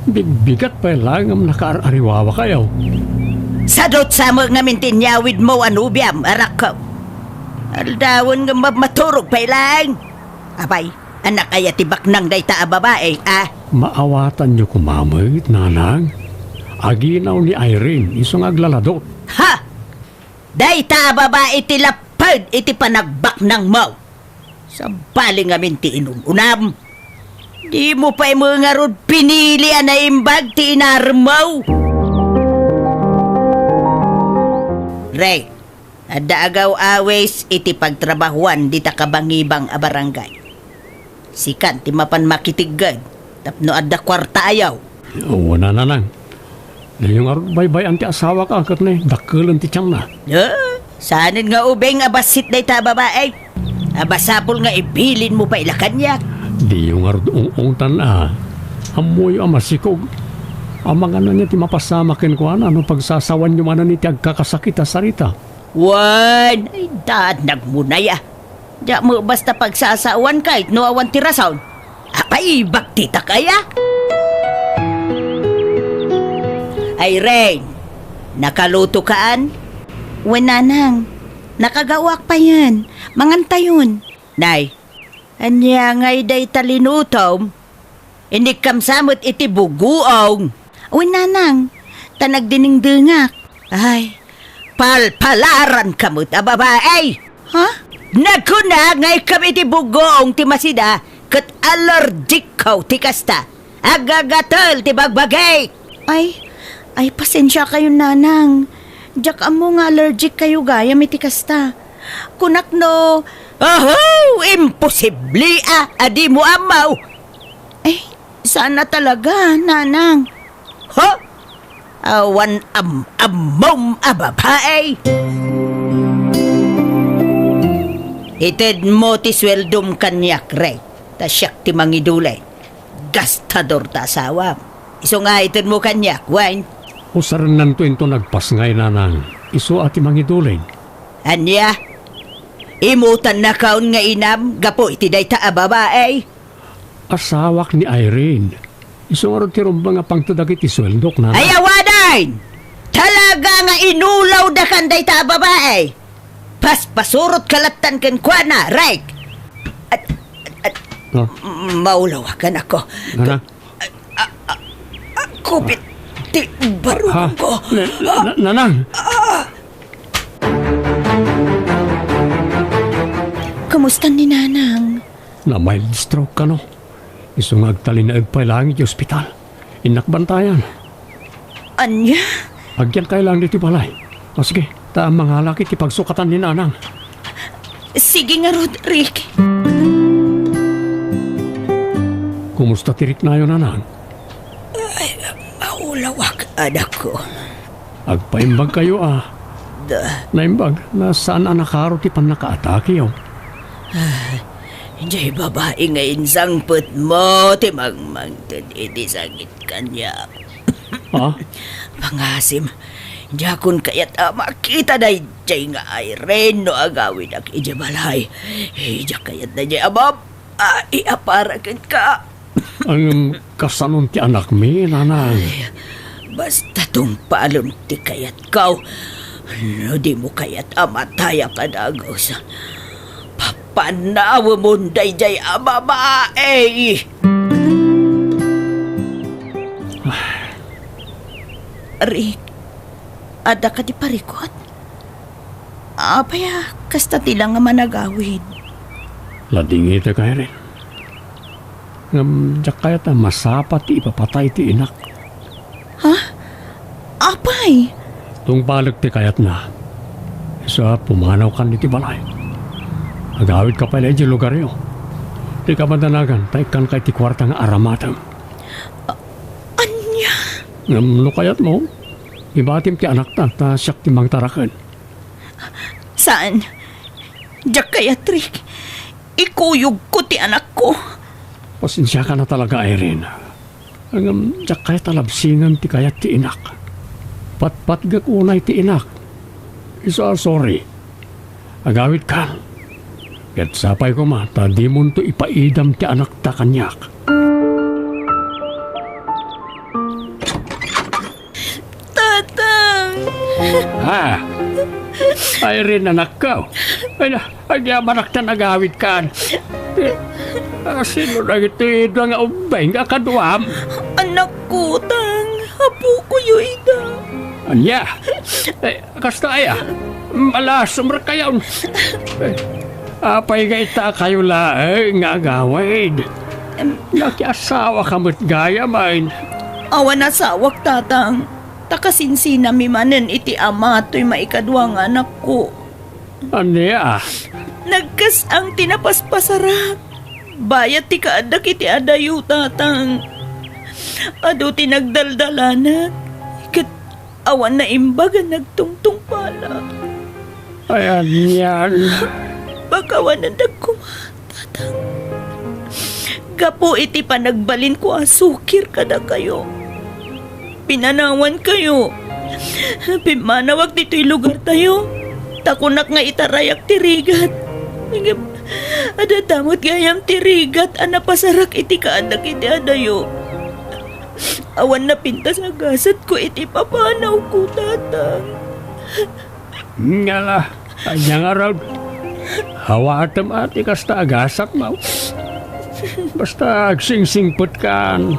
Bigbigat pa'y lang ang nakaarariwawa kayo. Sadot sa mga mintinyawid mo anubiam, arak ko. Aldawon nga maturog pa'y lang. Abay, anak kaya tibak nang dayta a babae, Maawatan niyo kumamit, nanang. Aginaw ni Irene, isang aglaladot. Ha! Dayta a babae tilapad iti panagbak ng mau. Sa baling amin ti inununam. Di mo pa'y mga rod pinili na imbag ti inarmaw. Ray, ada agaw awes iti pagtrabahuan di takabangibang a barangay. Sikan ti mapan makitigad, tapno ada kwarta ayaw. Wala nanang. Yung baybay ang ti asawa ka, kat na dakulan ti tiyang na. Sanin nga ubeng abasit day ta babae. Abasapol nga ibilin mo pa ilakanyak. Di yung ungtan amoy amasikog. Amang ano niya ti mapasamakin ko ano pagsasawan yung ano ni ti agkakasakit sarita. Wan, ay dad nagmunay Diya mo basta pagsasawan kahit no awan tirasaw. Apay, baktita kaya? Ay, Rain, nakaluto kaan? Wananang, nakagawak pa yan. Manganta yun. Nay, anya ngay day talinutom. Hindi kamsamot iti buguong. Wananang, tanagdiningdingak. Ay, palpalaran kamot, ababae. Ha? Nagkuna ngay kami ti buguong ti masida kat allergic kaw ti kasta. Agagatal ti bagbagay. Ay, Ay, pasensya kayo, nanang. Diyak amo nga allergic kayo gaya, mitikasta. Kunak no... Imposible adi mo amaw. Eh, sana talaga, nanang. Ho? Awan amom ababae. Ited mo ti sweldom kanyak, Ray. Ta siyak ti mangidulay. Gastador ta asawa. Iso nga ited mo kanyak, wine. Usaran nanto ito nagpasngay nanang. Iso ati mangidulin. Anya? Imutan na kaon nga inam, gapo iti day ta babae. Asawak ni Irene. Iso nga ron tirumba nga pangtadagit isweldok nanang. Ay, awadain! Talaga nga inulaw da kan day ta babae. Pasurot kalatan kan kuana, right? No? Maulawakan ako. Nanang? Kupit, ti baro Ha? ko. Nanang? Kamusta ni nanang? Na mild stroke ka no? Iso nga agtali na agpailangit yung ospital. Inakbantayan. Anya? Agyan kailang dito balay. O sige, taang mga laki ipagsukatan ni nanang. Sige nga, Roderick. Kumusta tirik na yun nanang? Maulawak, anak ko. Agpaimbag kayo Naimbag na saan ang nakaro ti pan nakaatake yun? Hindi babae nga insangput mo, timangmangtad iti sakit kanya. Ha? Pangasim, hindi akong kayat makita na hindi nga ay ren no agawin ak ijabalay. Hindi kayat na niya abab, iaparagan ka. Ang kasanon ti anak mi, nanang. Basta tong palon ti kayat kau, no di mo kayat amataya ka dagaw sa papanawa mo day jay babae. Rick, ada ka di parikot? Apaya, kasta tila nga managawid. Ladingi ito kaya rin. Ngam, diyak kaya ta masapat ti ipapatay ti inak. Apay? Tung balag ti kayat na. Isa pumanaw kan iti balay. Agawid ka pala di lugar yun. Di ka madanagan, taikan kay ti kwarta nga aramatang. Anya? Ngam, no kayat mo, ibatim ti anak ta siyak ti mang tarakan. Saan? Diyak kaya, Rick. Ikuyog ko ti anak ko. Pasensya ka na talaga, Irene. Ang diyak kaya talabsingan ti kayat ti inak. Patpat gak unay ti inak. Isa sorry. Agawid ka. Kat sapay ko ma, tadi mo to ipaidam ti anak ta kanyak. Tatang! Ha? Irene, anak ka. Ay na, agyaman ak ta nagawid ka. Sino na ito nga ubay nga kaduam? Anak ko, tang. Hapo ko yung ida. Anya? Kasta aya? Malasom ra kayo. Apay nga ita kayo laeng nga agawid. Yaki asawa ka mo't gaya man. Awan asawak, tatang. Takasinsina mi manen iti ama to'y maikadwang anak ko. Anya? Nagkas ang tinapaspasarap. Bayat ti kaadak iti adayo, tatang. Ado ti nagdaldalanak. Kat awan na imbaga nagtungtung pala. Ayan yan. Bagawan na tatang. Gapo iti panagbalin ko asukir kada kayo. Pinanawan kayo. Pimanawag dito'y lugar tayo. Takunak nga itarayak tirigat. Ada damot gayam tirigat anapasarak iti kaadak iti adayo. Awan na pintas agasat ko iti papanaw ko, tatang. Nga la. Anya nga raw. Hawatam ati kasta agasat mo. Basta agsingsingput kan.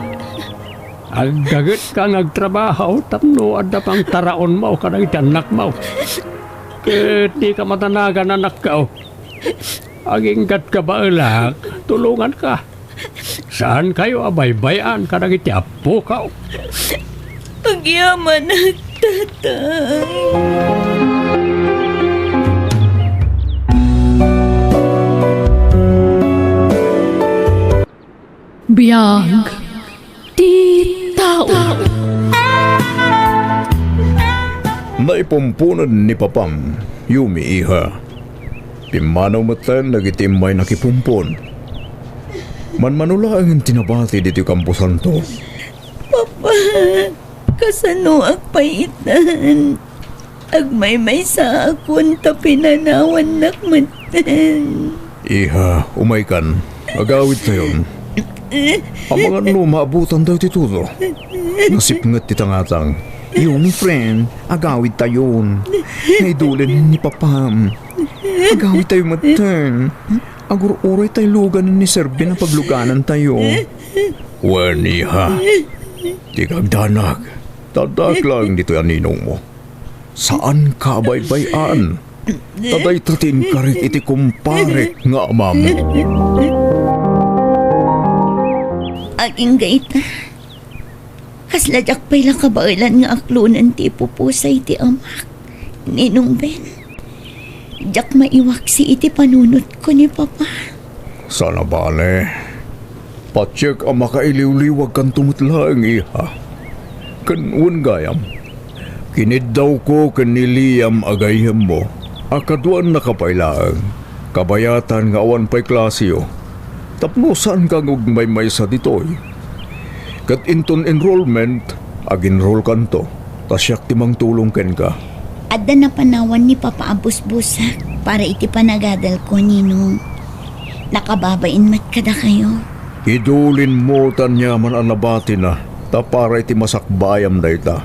Aggagat ka nagtrabaho tapno adda pang taraon mo kanang itanak mo. Ket di ka matanagan anak ka. Aginggat ka ba alak? Tulungan ka. Saan kayo abaybayan kanang iti apo ka? Agyaman at tatay. Biyag. Ti tao. Naipumpunan ni Papam, Yumi iha. Pimanaw matan nagitimay nakipumpon. Manmanula ang tinabati dito kampusan to. Kasano agpaitan. Agmay-may sa akon ta pinanawan nakmatan. Iha, umay kan. Agawid tayon. Ang mga maabutan daw titulo. Nasipngat titangatang. Yung friend, agawid tayon. Naidulin ni Papam. Agawid tayo matan. Agur-uray tayo lugan ni Serbe na pagluganan tayo. Wen iha. Di kang danag. Tadak lang dito yan ninong mo. Saan ka baybayan? Taday tatin ka rin iti kumpare nga amam. Aking gaita. Kasladyak pa'y lang kabailan nga aklunan ti pupusay ti amak. Ninong Ben. Diyak maiwak si iti panunot ko ni Papa. Sana bale. Patsyak ang makailiw-liwag kang tumutlaang iha. Kanun gayam. Kinid daw ko kaniliyam agayam mo. Akaduan na kapailaang. Kabayatan nga awan pa'y klasyo. Tapnosan kang ugmay-may sa ditoy. Kat inton enrollment, ag-enroll kanto. Tasyak timang tulong ken ka. Adda na panawan ni Papa Abus-busak para iti panagadal ko, Ninong. Nakababain mat kada kayo. Idulin mo tanyaman ang nabati na. Ta para iti masakbayam na ita.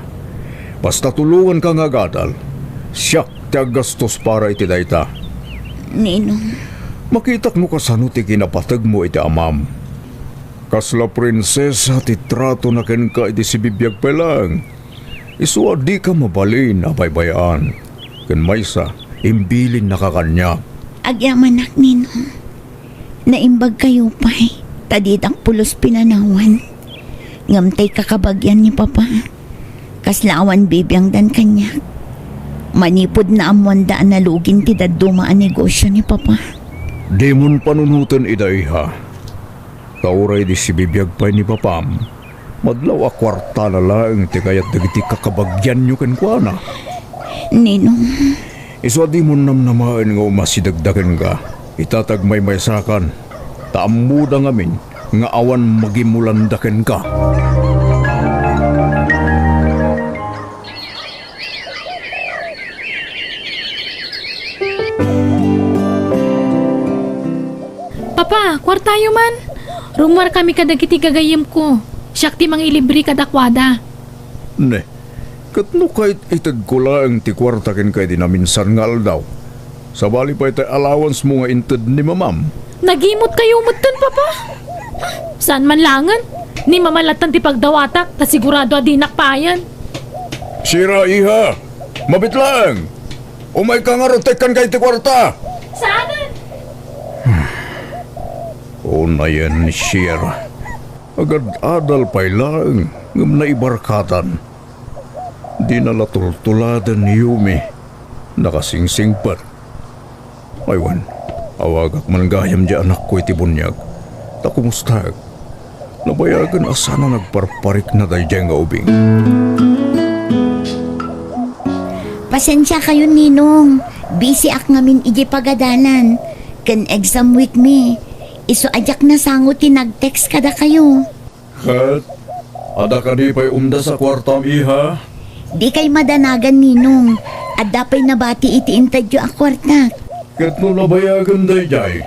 Basta tulungan ka nga gadal. Siyak ti gastos para iti dayta. Ninong, Makitak mo kasano ti kinapatag mo iti amam. Kasla prinsesa ti trato na ken ka iti si bibiyag pa lang. Isuwa di ka mabalin na baybayaan. Ken maysa, imbilin na kakanya. agyamanak, Ninong. Naimbag kayo pa'y. Tadidak pulos pinanawan. Ngamtay kakabagyan ni Papa. Kaslawan bibiyang dan kanya. Manipod na amwanda na lugin ti dadumaan negosyo ni Papa. Di mon panunutan idaiha. Kauray di si bibiyag pa ni Papam. Madlaw a kwarta na lang ti kayat dagiti kakabagyan nyo kenkwana. Ninong, Iswa di mo namnamaan nga umasidagdagan ka. Itatagmay may sakan. Taamuda ngamin nga awan magimulandaken ka. Papa, kwartayo man. Rumor kami kadagiti gagayim ko. Siyak ti mang ilibri kadakwada. Ne, katno kahit itag ko lang ti kwarta ken kay dinaminsan nga aldaw. Sabali pa iti allowance mo nga inted ni mamam. Nagimot kayo mutan, Papa. Saan man langan? Ni mamalatan ti pagdawatak, ta sigurado adinak payan. Sira iha, mabit lang. Umay ka nga rotekan kay ti kwarta. Saanan? O na yan ni Sierra. Agad adal pa'y lang ngam na ibarkatan. Di nalatultuladan ni Yumi. Nakasingsingpat. Aywan, awagak man gayam di anak ko iti bunyag. Ta kumustag. Nabayagan asana nagparparik na day nga ubing. pasensya kayo, Ninong. Busy ak ngamin iji pagadalan. Kan exam week me. Iso ajak na sangot nag-text kada kayo. Kat, ada ka di pa'y umda sa kwartam iha? Di kay madanagan, Ninong. At dapay nabati iti intadyo ak kwarta. Kat no nabayagan day jay.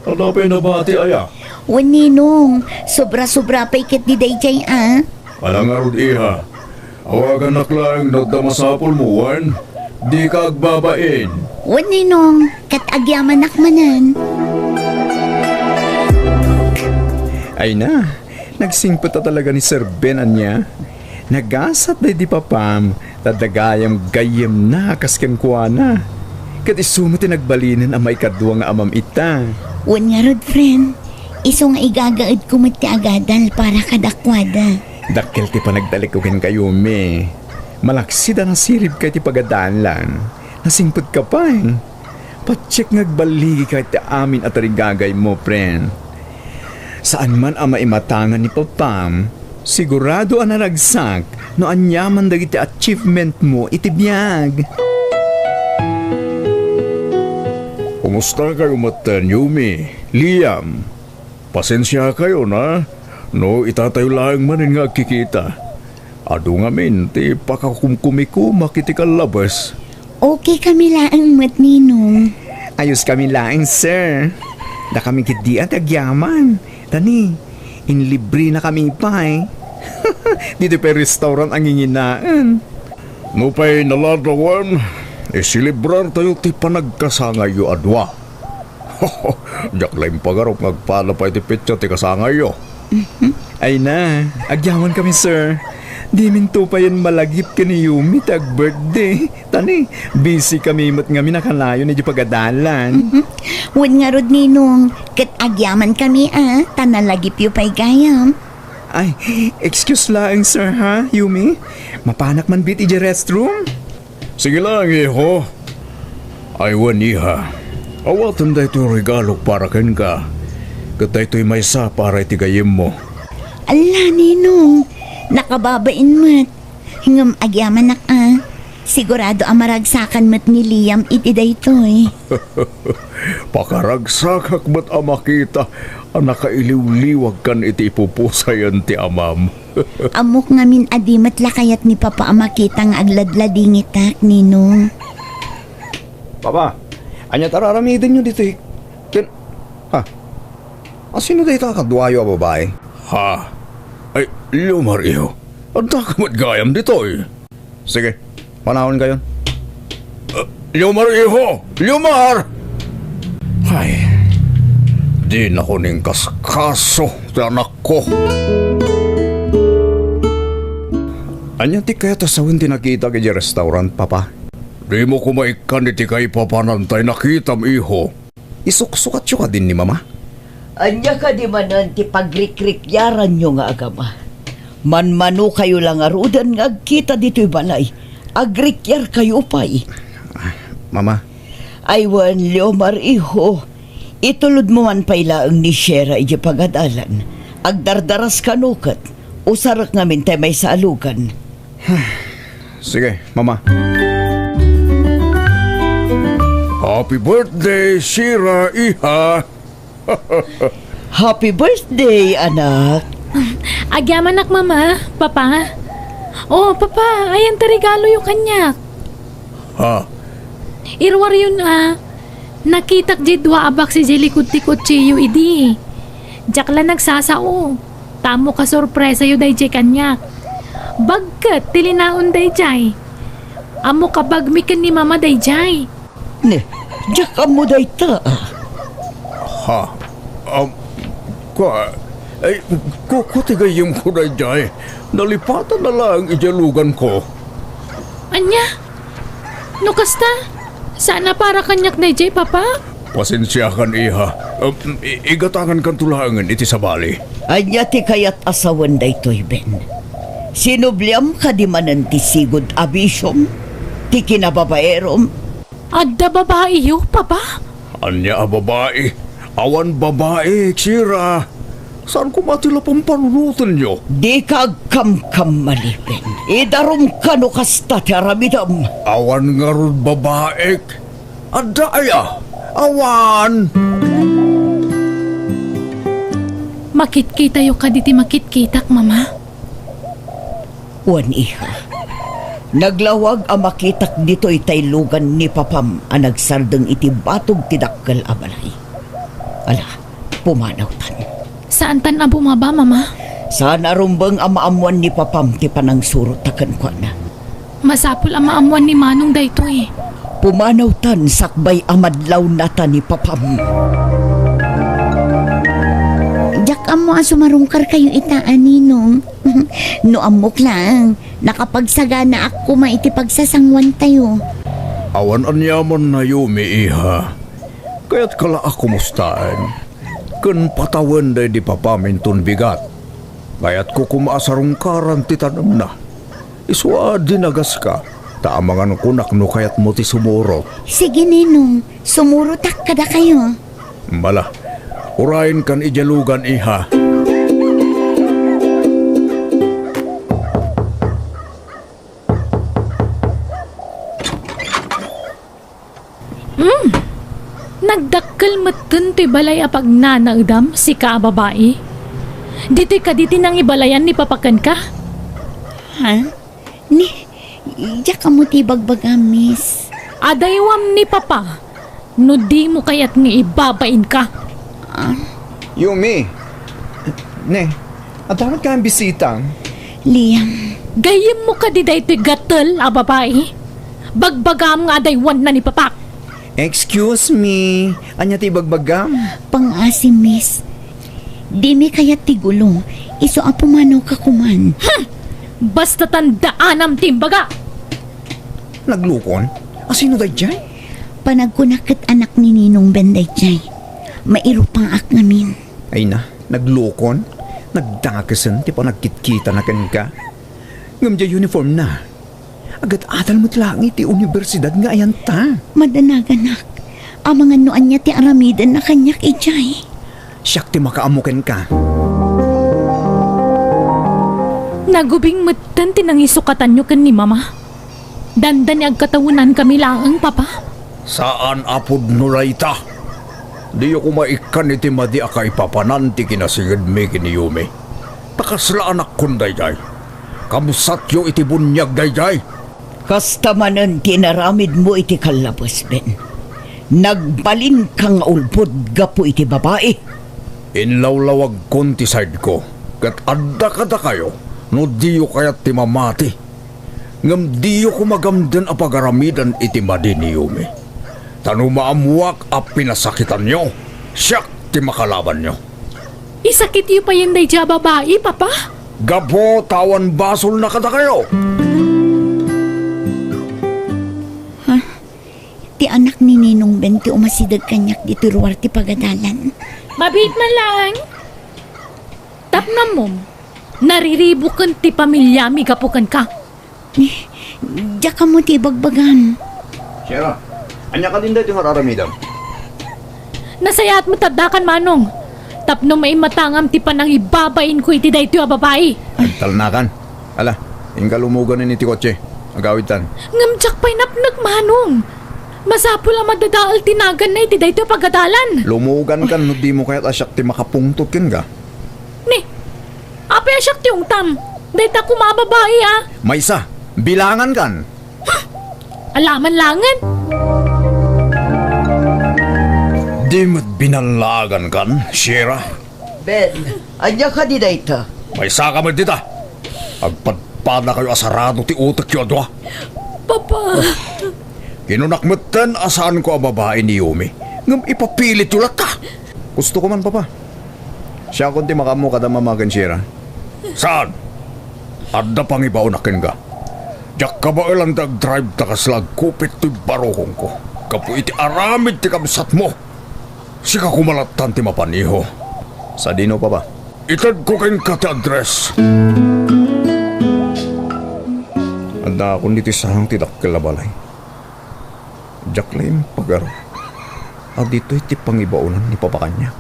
Ada pa'y nabati aya. Wan, Ninong. Sobra-sobra pa'y kit di dayjay, ah. Alang arod iha. Awagan na klang nagdamasapol mo, Wan. Di ka agbabain. Wan, Ninong. Kat agyaman nakmanan. Ay na, nagsingpot na talaga ni Sir Ben anya. Nagasat na di Papam, tadagayam gayam na kasken kuana. Kat isumati nagbalinan ang may kadwa nga amam ita. Wan nga rod, friend. Iso nga igagaad ko mati agadal para kadakwada. Dakkel ti panagtalikukin kayo, me. Malaksida na sirip kay ti pagadalan. Nasingpot ka pa eh. Patsik ngagbaligi kahit ti amin at rigagay mo, friend. Saan man ang maimatangan ni Papam, sigurado ang naragsak no anyaman dagiti achievement mo itibiyag. Kumusta kayo matan, Yumi? Liam? Pasensya kayo na. No, itatayo lang manin nga kikita. Ado nga min, ti pakakumkumiko makiti kalabas. Okay kami laang mat ninong. Ayos kami laing, sir. Da kami kiti at agyaman. Tani, inlibre na kami pa eh. Dito pa restaurant ang inginaan. No pa'y naladawan, isilibrar tayo ti panagkasangayo adwa. Diyak lang pagarok ngagpala pa iti petsa ti kasangayo. Ay na, agyaman kami, sir. Di minto pa yan malagip ka ni Yumi tag birthday. Tani, busy kami mat nga minakalayo ni di pagadalan. Wan nga rod ninong, kat agyaman kami tanalagip yu pa'y gayam. Ay, excuse lang, sir, ha, Yumi? Mapanak man bit iji restroom? Sige lang, iho. Aywan iha. Awatan da ito regalo para ken ka. Katay ito'y may sa para itigayim mo. Ala ninong, nakababain mat. Hingam agyaman nak sigurado amaragsakan mat ni Liam iti daytoy. Pakaragsak ba't makita ang nakailiw-liwag kan iti ipupusayan ti amam. Amok ngamin adimat lakayat ni Papa amakita nga agladladingitak ninong. Papa, anya tararamidin nyo dito eh. Ha? Sino dito kadwayo a babae? Ha? Ay, Lumar iho. Ang takamat gayam dito eh. Sige, panahon kayo. Lumar iho! Lumar! Ay, di na ko ning kaskaso sa anak ko. Anya ti kaya tasawin ti nakita kay restaurant, Papa? Di mo kumaikan iti kay papanantay nakitam iho. Isuksukat siya ka din ni Mama? Anya ka di manan ti pagrikrikyaran nyo nga agama. Manmano kayo lang arudan nga agkita dito'y balay. Agrikyar kayo pa'y. Mama, Aywan Leomar iho. Itulod mo man pailaang ni Shera iji pagadalan. Agdardaras kanukat. Usarak ngamin tayo may saalugan. sige, Mama. Happy birthday, Shira iha! Happy birthday, anak. Agyaman nak mama, papa. Oh, papa, ayan ta regalo yung kanyak. Ha? Irwar yun nakitak di dua abak si Jelikod ti Kutsiyo idi. Diyak lang nagsasao. Tamo ka sorpresa yu day kanyak. Bagkat tilinaon day jay. Amo ka bagmikan ni mama day jay. Ne, diyak mo day ta. Ha? Kutigayim ko na jay. Nalipatan na lang ijalugan ko. Anya? No kasta? Sana para kanyak day jay, papa? Pasensya kan iha. Igatangan kan tulangan iti sa bali. Anya ti kayat asawan day toy Ben. Sinubliam ka di manan ti sigod abisyom. Ti kinababaerom. Adda babae yu, papa? Anya a babae. Awan babae, Shira. Saan ko matila pang panunutan nyo? Di ka agkam-kam malipin. Idarom ka no kasta ti aramidam. Awan nga ron babae. Adaya. Awan. Makitkita yu ka diti makitkitak, mama. Wan iha. Naglawag ang makitak dito itaylugan ni Papam ang nagsardeng iti batog ti dakkel a balay. Ala, pumanaw tan. Saan tan na bumaba, mama? Sana rumbang ang maamuan ni Papam ti panang surot takan ko na. Masapul ang maamuan ni Manong dayto eh. Pumanaw tan sakbay amadlaw nata ni Papam. Diyak amo sumarungkar kayo itaan ninong. No amok lang, nakapagsagana ako maiti pagsasangwan tayo. Awan anyaman na Yumi iha. Kaya't kala ako mustaan. Kun patawan day di papaminton bigat. Bayat ko kumaasarong karan ti tanam na. Iswa dinagas ka. Taamangan kunak no kayat mo ti sumuro. Sige, Ninong. Sumurutak kada kayo. Bala, urayin kan ijalugan iha. Nagdakkel meten ti balay apag nanagdam si ka babae. Dito'y kaditi nang ibalayan ni papakan ka. Ha? Diya ka mo ti bagbaga, miss. Adaywam ni papa. No di mo kayat nga ibabain ka. Yumi! Ne, at dapat ka ang bisita. Liam, Gayem mo ka di dayto'y gatel a babae. Bagbagam nga adaywan na ni papak. Excuse me, anya ti bagbagam? pang-asim, miss. Di mi kaya ti gulo. Iso apo mano ka kuman. Basta tandaanam timbaga. Naglukon? Asino day dyan? Panagkunakit anak ni Ninong Benday Jay. Mairo pang ak ngamin. Ay na, naglukon? Nagdakasan, ti pa nagkitkita na kan ka? Ngam dya uniform na. Agad atal mo't langit ti universidad nga ayan ta. Madanaganak. Amangan noan niya ti aramidan na kanyak ijay. Siyak ti makaamukin ka. Nagubing matan tinang isukatan nyo kan ni mama. Dandan ni agkatawunan kami laang papa. Saan apod nurayta? Di ako maikan iti madi aka ipapanan ti kinasigid mi kiniyumi. Takasla anak kun dayjay. Kamusat yo iti bunyag dayjay. Kastamanan tinaramid mo iti kalabas, Ben. Nagbalin kang ulpod gapo iti babae. Inlawlawag kon ti side ko. Kat adda kada kayo, no diyo kayat ti mamati. Ngam diyo kumagamdan a pagaramidan iti madi ni Yumi. Tanu maamuak a pinasakitan nyo, siyak ti makalaban nyo. Isakit yu pa yung dayja babae, papa? Gapo tawan basol na kada kayo. Ti anak ni Ninong Ben ti umasidag kanyak di turuar ti pagadalan. Mabit man lang. Tapnam mo, nariribukan ti pamilya mi kapukan ka. Diya ka mo ti bagbagan. Shera, anya ka din dito nga raramidam? Nasayaat mo tadakan manong. Tapno may matangam ti panang ibabain ko iti dayto a babae. Nagtalnakan. Ala, ingka lumugan ni ti kotse. Agawid tan. Ngamtsak pa'y napnag manong. Masapo lang madadaal tinagan na iti dayto pagadalan. Lumugan kan no di mo kaya't asyak ti makapungtot kin ka. Ni, apay asyak ti yung tam. Dayta kumababae ah. Maysa, bilangan kan. Alaman langan. Di mo't binalagan kan, Shira. Ben, anya ka di dayta? May saka mo dita. Agpadpada kayo asarado ti utak yo adwa. Papa. Kinunakmatan asaan ko ang babae ni Yumi. Ngam ipapilit ulat ka. Gusto ko man, papa. Siya kunti makamu kada mamagan Shira. Saan? Adda pang ibaunakin ka. Diyak ka ba ilang dag-drive ta kaslag kupit ti barohong ko. Kapu iti aramid ti kamsat mo. Sika kumalatan ti mapaniho. Sa dino, papa. Itad ko kain ka ti address. Anda akong dito sahang tidakkel na balay. Diyak lang pagaro. At dito iti pangibaunan ni papa kanya.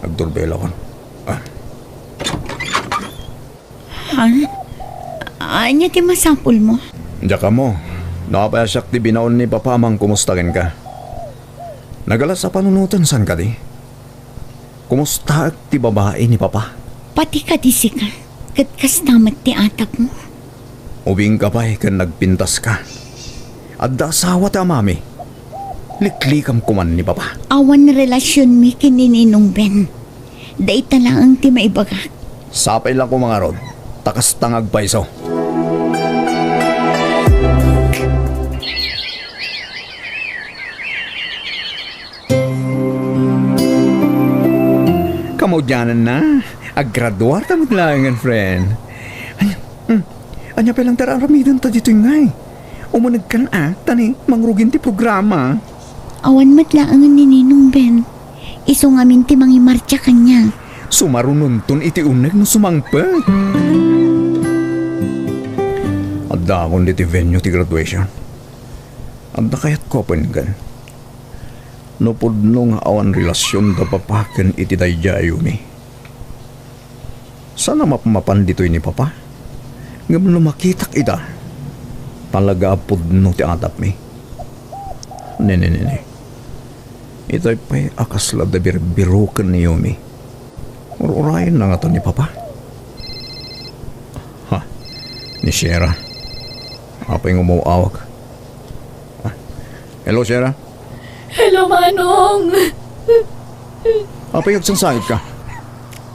Nagdurbela kon. Anya ti masapul mo? Diyak ka mo. Nakapayasyak ti binaon ni papa amang kumustakin ka. Nagalas sa panunutan san ka di? Kumusta at ti babae ni papa? Pati ka di sika. Kat kastamat ti atak mo. Ubing ka pa'y kan nagpintas ka. At da asawa ta mami. Liklikam kuman ni papa. Awan relasyon mi kinininong Ben. Dayta lang ang ti maibagak. Sapay lang ko mga rod. Takas tangag paiso. Kamudyanan na. Aggraduar ta maglangan, friend. Anya pa lang tararamidan ta dito ngay. Umunag ka na tani, mangrugin ti programa. Awan matlaangan ni Ninong Ben. Iso ngamin ti mangimarcha kanya. Sumarununton iti uneg no sumangpet. Adda akong iti venue ti graduation. Adda kayat ko gan. No pudno nga awan relasyon da papaken iti dayjayo mi. Sana mapamapan dito'y ni Papa. Ngam no makitak ita. Talaga pudno ti atap mi. Ne. Ita'y pa'y akasla da birbirukan ni Yumi. Urayin na nga to ni Papa. Ha, ni Shera. Apay ngumawawag. Hello, Shera. Hello, Manong! Apay agsansangit ka.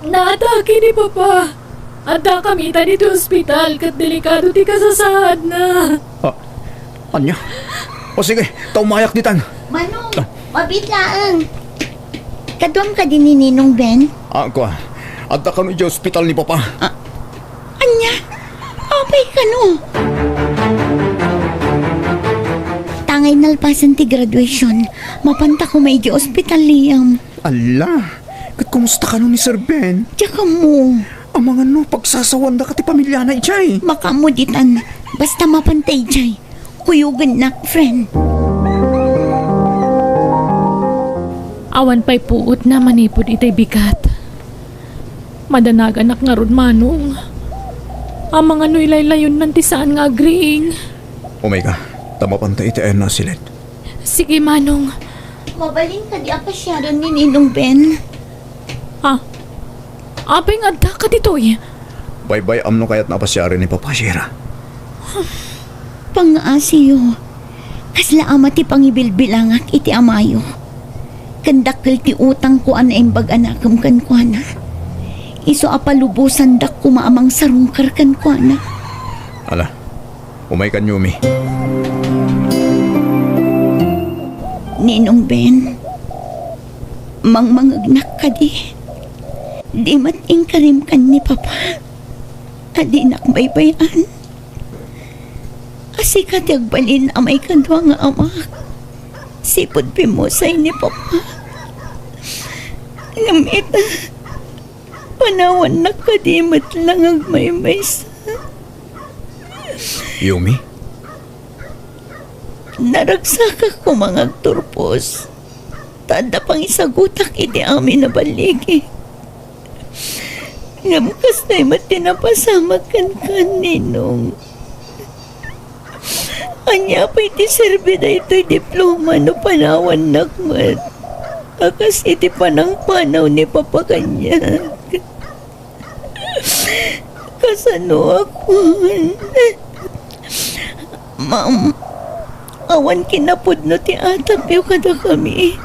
Naatake ni Papa. Adda kami tani ti ospital kat delikado ti kasasahad na. Anya? O sige, taumayak ditan. Manong, mabitlaang. Kadwam ka din ni Ninong Ben? Ako, adda kami di ospital ni Papa. Anya, apay ka no. Tangay nalpasan ti graduation. Mapanta ko may di ospital Liam. Ala, kat kumusta ka nun ni Sir Ben? Tsaka mo, Ang mga no, pagsasawan da ka ti pamilya na ichay. makamuditan. Basta mapantay jay. Kuyugan na, friend. Awan pa'y puot na manipod itay bigat. Madanagan nga ron, Manong. Ang mga no'y laylayon nan ti saan nga agreeing. Omega, tamapantay iti na silet. Sige, Manong. Mabalin ka di apasyaran ni Ninong Ben. Apay nga adda ka dito'y. Bye-bye amno kayat napasyari ni Papa Shira. Pangaasiyo. Kasla ama ti pangibilbilangak iti amayo. Kandakkel ti utang ko ana imbag anakam kan ko na. Iso apalubusan dak kumaamang sarungkar kan ko na. Ala, umay kan Yumi. Ninong Ben, mangmangagnak ka di. Di mating karim kan ni Papa. Adi nakbaybayan. Asi ka tiagbalin amay kadwa nga amak. Sipod pimusay ni Papa. Ngamit, panawan na kadimot lang ang may sa. Yumi? Naragsak ako mga turpos. Tanda pang isagutak iti amin na baligi. Ngamkas na'y matinapasamag kan Ninong. Anya pa iti serbi na ito'y diploma no panawan nakmat. Akas iti panang panaw ni Papa kanya. Kasano ako? Ma'am, awan kinapod no ti atapyo kada kami.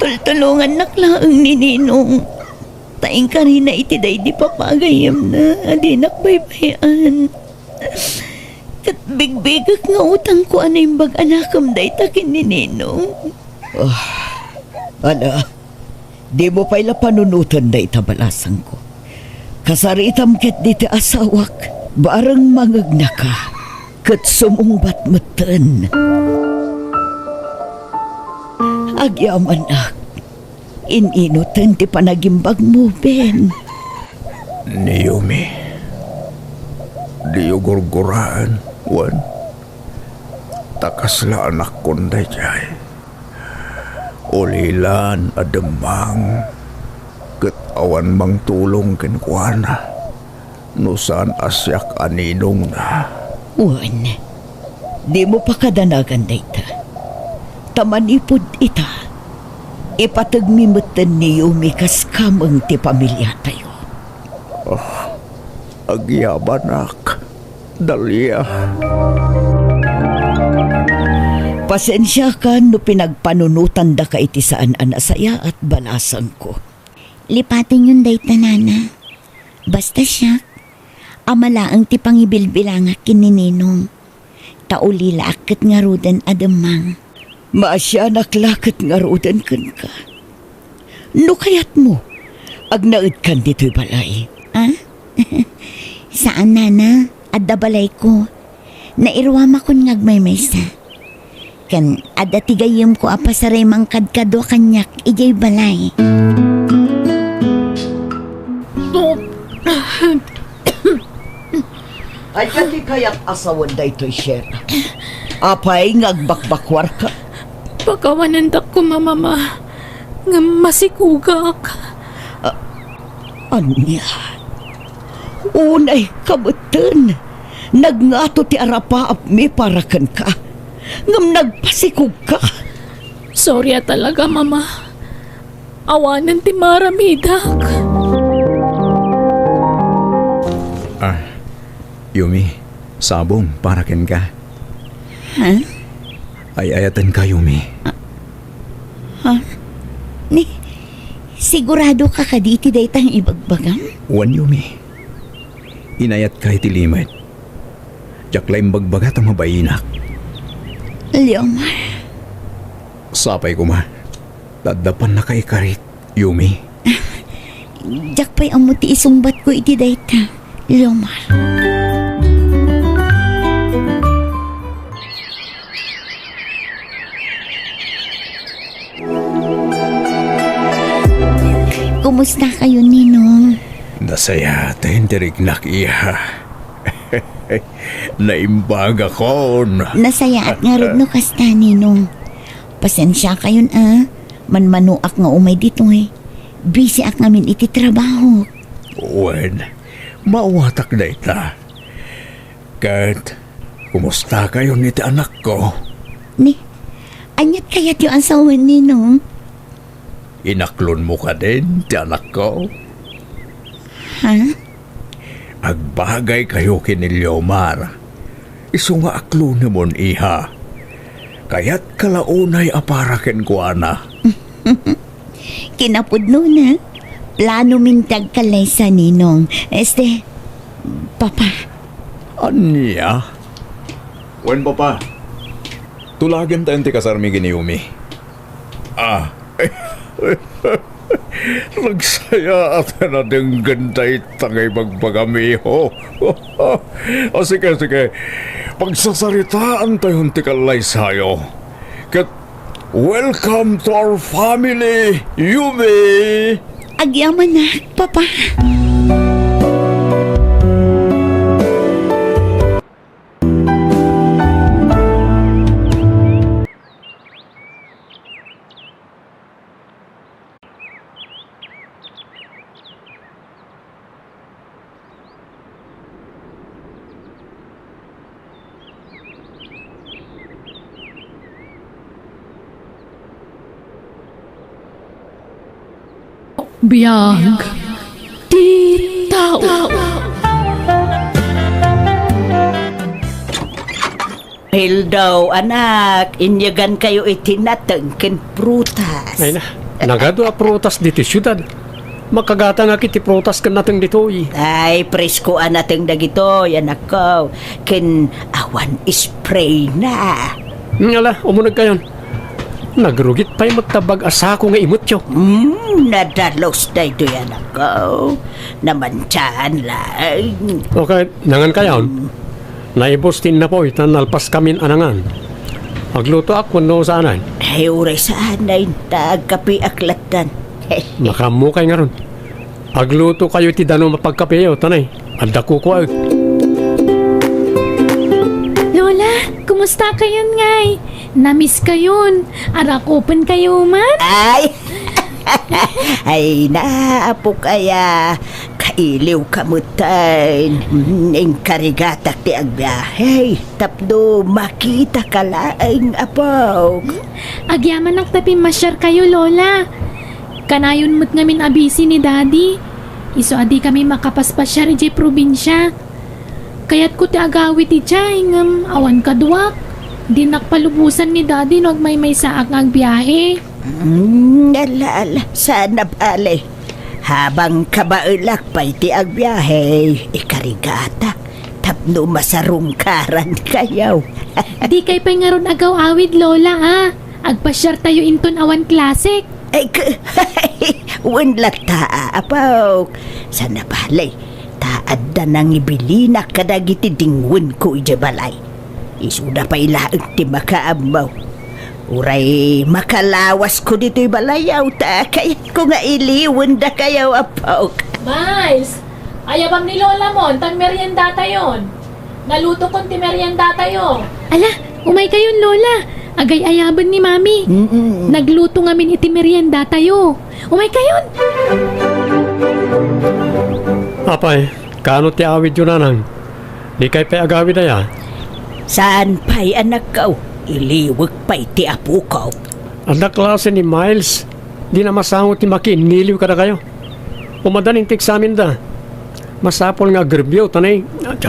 Tultulungan naklaang ni Ninong. Taing ka rin na itiday di papagayam na. Adi nakbaybayan. Kat bigbigak nga utang ko ano yung bag-anakam day takin ni Ninong. Ala, di mo pa'y panunutan da itabalasan ko. Kasaritam ket di ti asawak, barang mangagna ka, ket sumungbat meten. Agyaman ak, ininutan ti panagimbag mo, Ben. Ni Yumi. Di gurguraan, Wan. Takasla anak konday jay. Ulilan ademang. Ket awan mang tulong kenkwana. Nusan asyak aninong na. Wan, di mo pa kadanagan dayta. Tamanipod ita. Ipatagmimutan ni Yumi kas kamang ti pamilya tayo. Agyabanak. Dalia. Pasensya ka no pinagpanunutan da ka iti saan anasaya at balasan ko. Lipatin yung date na nana. Basta siya, amala ang tipang ibilbilangak kinininong. Taulila akit nga rudan adamang. Maasya naklakit nga rodan kan ka. No kayat mo, agnaid kan dito'y balay. Ah? Saan nana? Adda balay ko. Nairwama kon ngagmaymaysa. Kan adda tigayem ko apa sa remang kadkadwa kanyak ijay balay. Ay, kati kaya't asawan da ito'y Shera. Apay, ngagbakbakwar ka. Pagkawanandak ko, mama. Nga masikugak. Anya? Unay kabutan. Nagngato ti arapaap mi parakan ka. Ngam nagpasikog ka. Sorry talaga, mama. Awanan ti maramidak. Yumi, sabong parakin ka. Ha? Ay ayatan ka, Yumi. Ni, sigurado ka kaditi daytang ibagbagan? Wan, Yumi. Inayat ka iti limit. Jaklay bagbagat ang mabayinak. Leomar, Sapay ko ma. Dadapan na kay karit, Yumi. jak pa'y amuti isumbat ko iti dayta. Leomar. Kumusta kayo, Ninong? Nasaya tayo dirignak iya. Naimbaga ko. Nasaya at nga rin no kasta, Ninong. Pasensya kayon manmanuak nga umay dito eh. Busy ak namin iti trabaho. Wen, mawatak na ita. Kat, kumusta kayo niti anak ko? Ni, anyat kayat yung asawan, Ninong? Inaklon mo ka din, ti anak ko. Ha? Agbagay kayo kinilyomar. Iso nga aklon mon iha. Kaya't kalaunay aparaken ko ana. Kinapudno na. Plano mintag kalay sa Ninong. Papa. Anya? Wen papa. Tulagan tayo ti kasarmi giniumi. Nagsaya at na ding gantay tangay magpagamiho. Sige. Pagsasaritaan tayong tikalay sayo. Kat, welcome to our family, Yumi! Agyaman na, Papa. Biyag. Di tao. Hildaw, anak, inyagan kayo itinatangkin prutas. Ay na, nagado a prutas dito syudad. Makagata nga kiti prutas kan natin dito eh. Ay, presko anateng dagito, anak ko. Kin awan spray na. Ngala, umunag kayon. Nagrugit pa'y magtabag asako nga imutyo. Nadalos na ito, anak ko. Namansyahan lang. Okay, nangan kayon. Naibostin na po itan nalpas kamin anangan. Agluto ako no saanan. Ay, uray saan na kapi aklatan. Makamukay nga ron. Agluto kayo ti dano mapagkapeyo, tanay. Anda ko ko ay. Lola, kumusta kayon ngay? Namiss kayon. Arakopan kayo man? Ay! Ay, naapo kaya. Kailiw kamutan. Ning karigatak ti agbiyahe. Tapdo makita ka laing apaw. Agyaman ang tapi masyar kayo, Lola. Kanayon mo't ngamin abisi ni Daddy. Iso adi kami makapaspasyar iji probinsya. Kaya't ko ti agawit ijay ngam awan kaduak. Di nakpalubusan ni Daddy no may saak ng biyahe. Alala, sana bale. Habang kabailak pa'y ti agbiyahe, ikarigata. Tapno masarungkaran kayaw. Di kay pa'y nga ron agaw awid, Lola, Agpasyar tayo inton awan klasik. Ay, wala taa, apaw. Sana balay, taad na nang ibilina kadagiti dingwin ko ijabalay. Isuda pa ilaang ti makaamaw. Uray, makalawas ko dito'y balayaw ta, kaya ko nga iliwan da kayaw, apaw. Miles, ayabang ni Lola mo, tag merienda tayon. Naluto kong timerienda tayo. Ala, umay kayon lola. Agay ayaban ni mami. Nagluto ngamin iti merienda tayo. Umay kayon. Apay, kano ti awid yun nanang? Di kay pa agawid na ya. Saan pa'y anak ka? Iliwag pa'y ti apo ka. Ang klase ni Miles, di na masangot ni Maki, niliw ka na kayo. Umadaling tiksamin da. Masapol nga grebyo, tanay,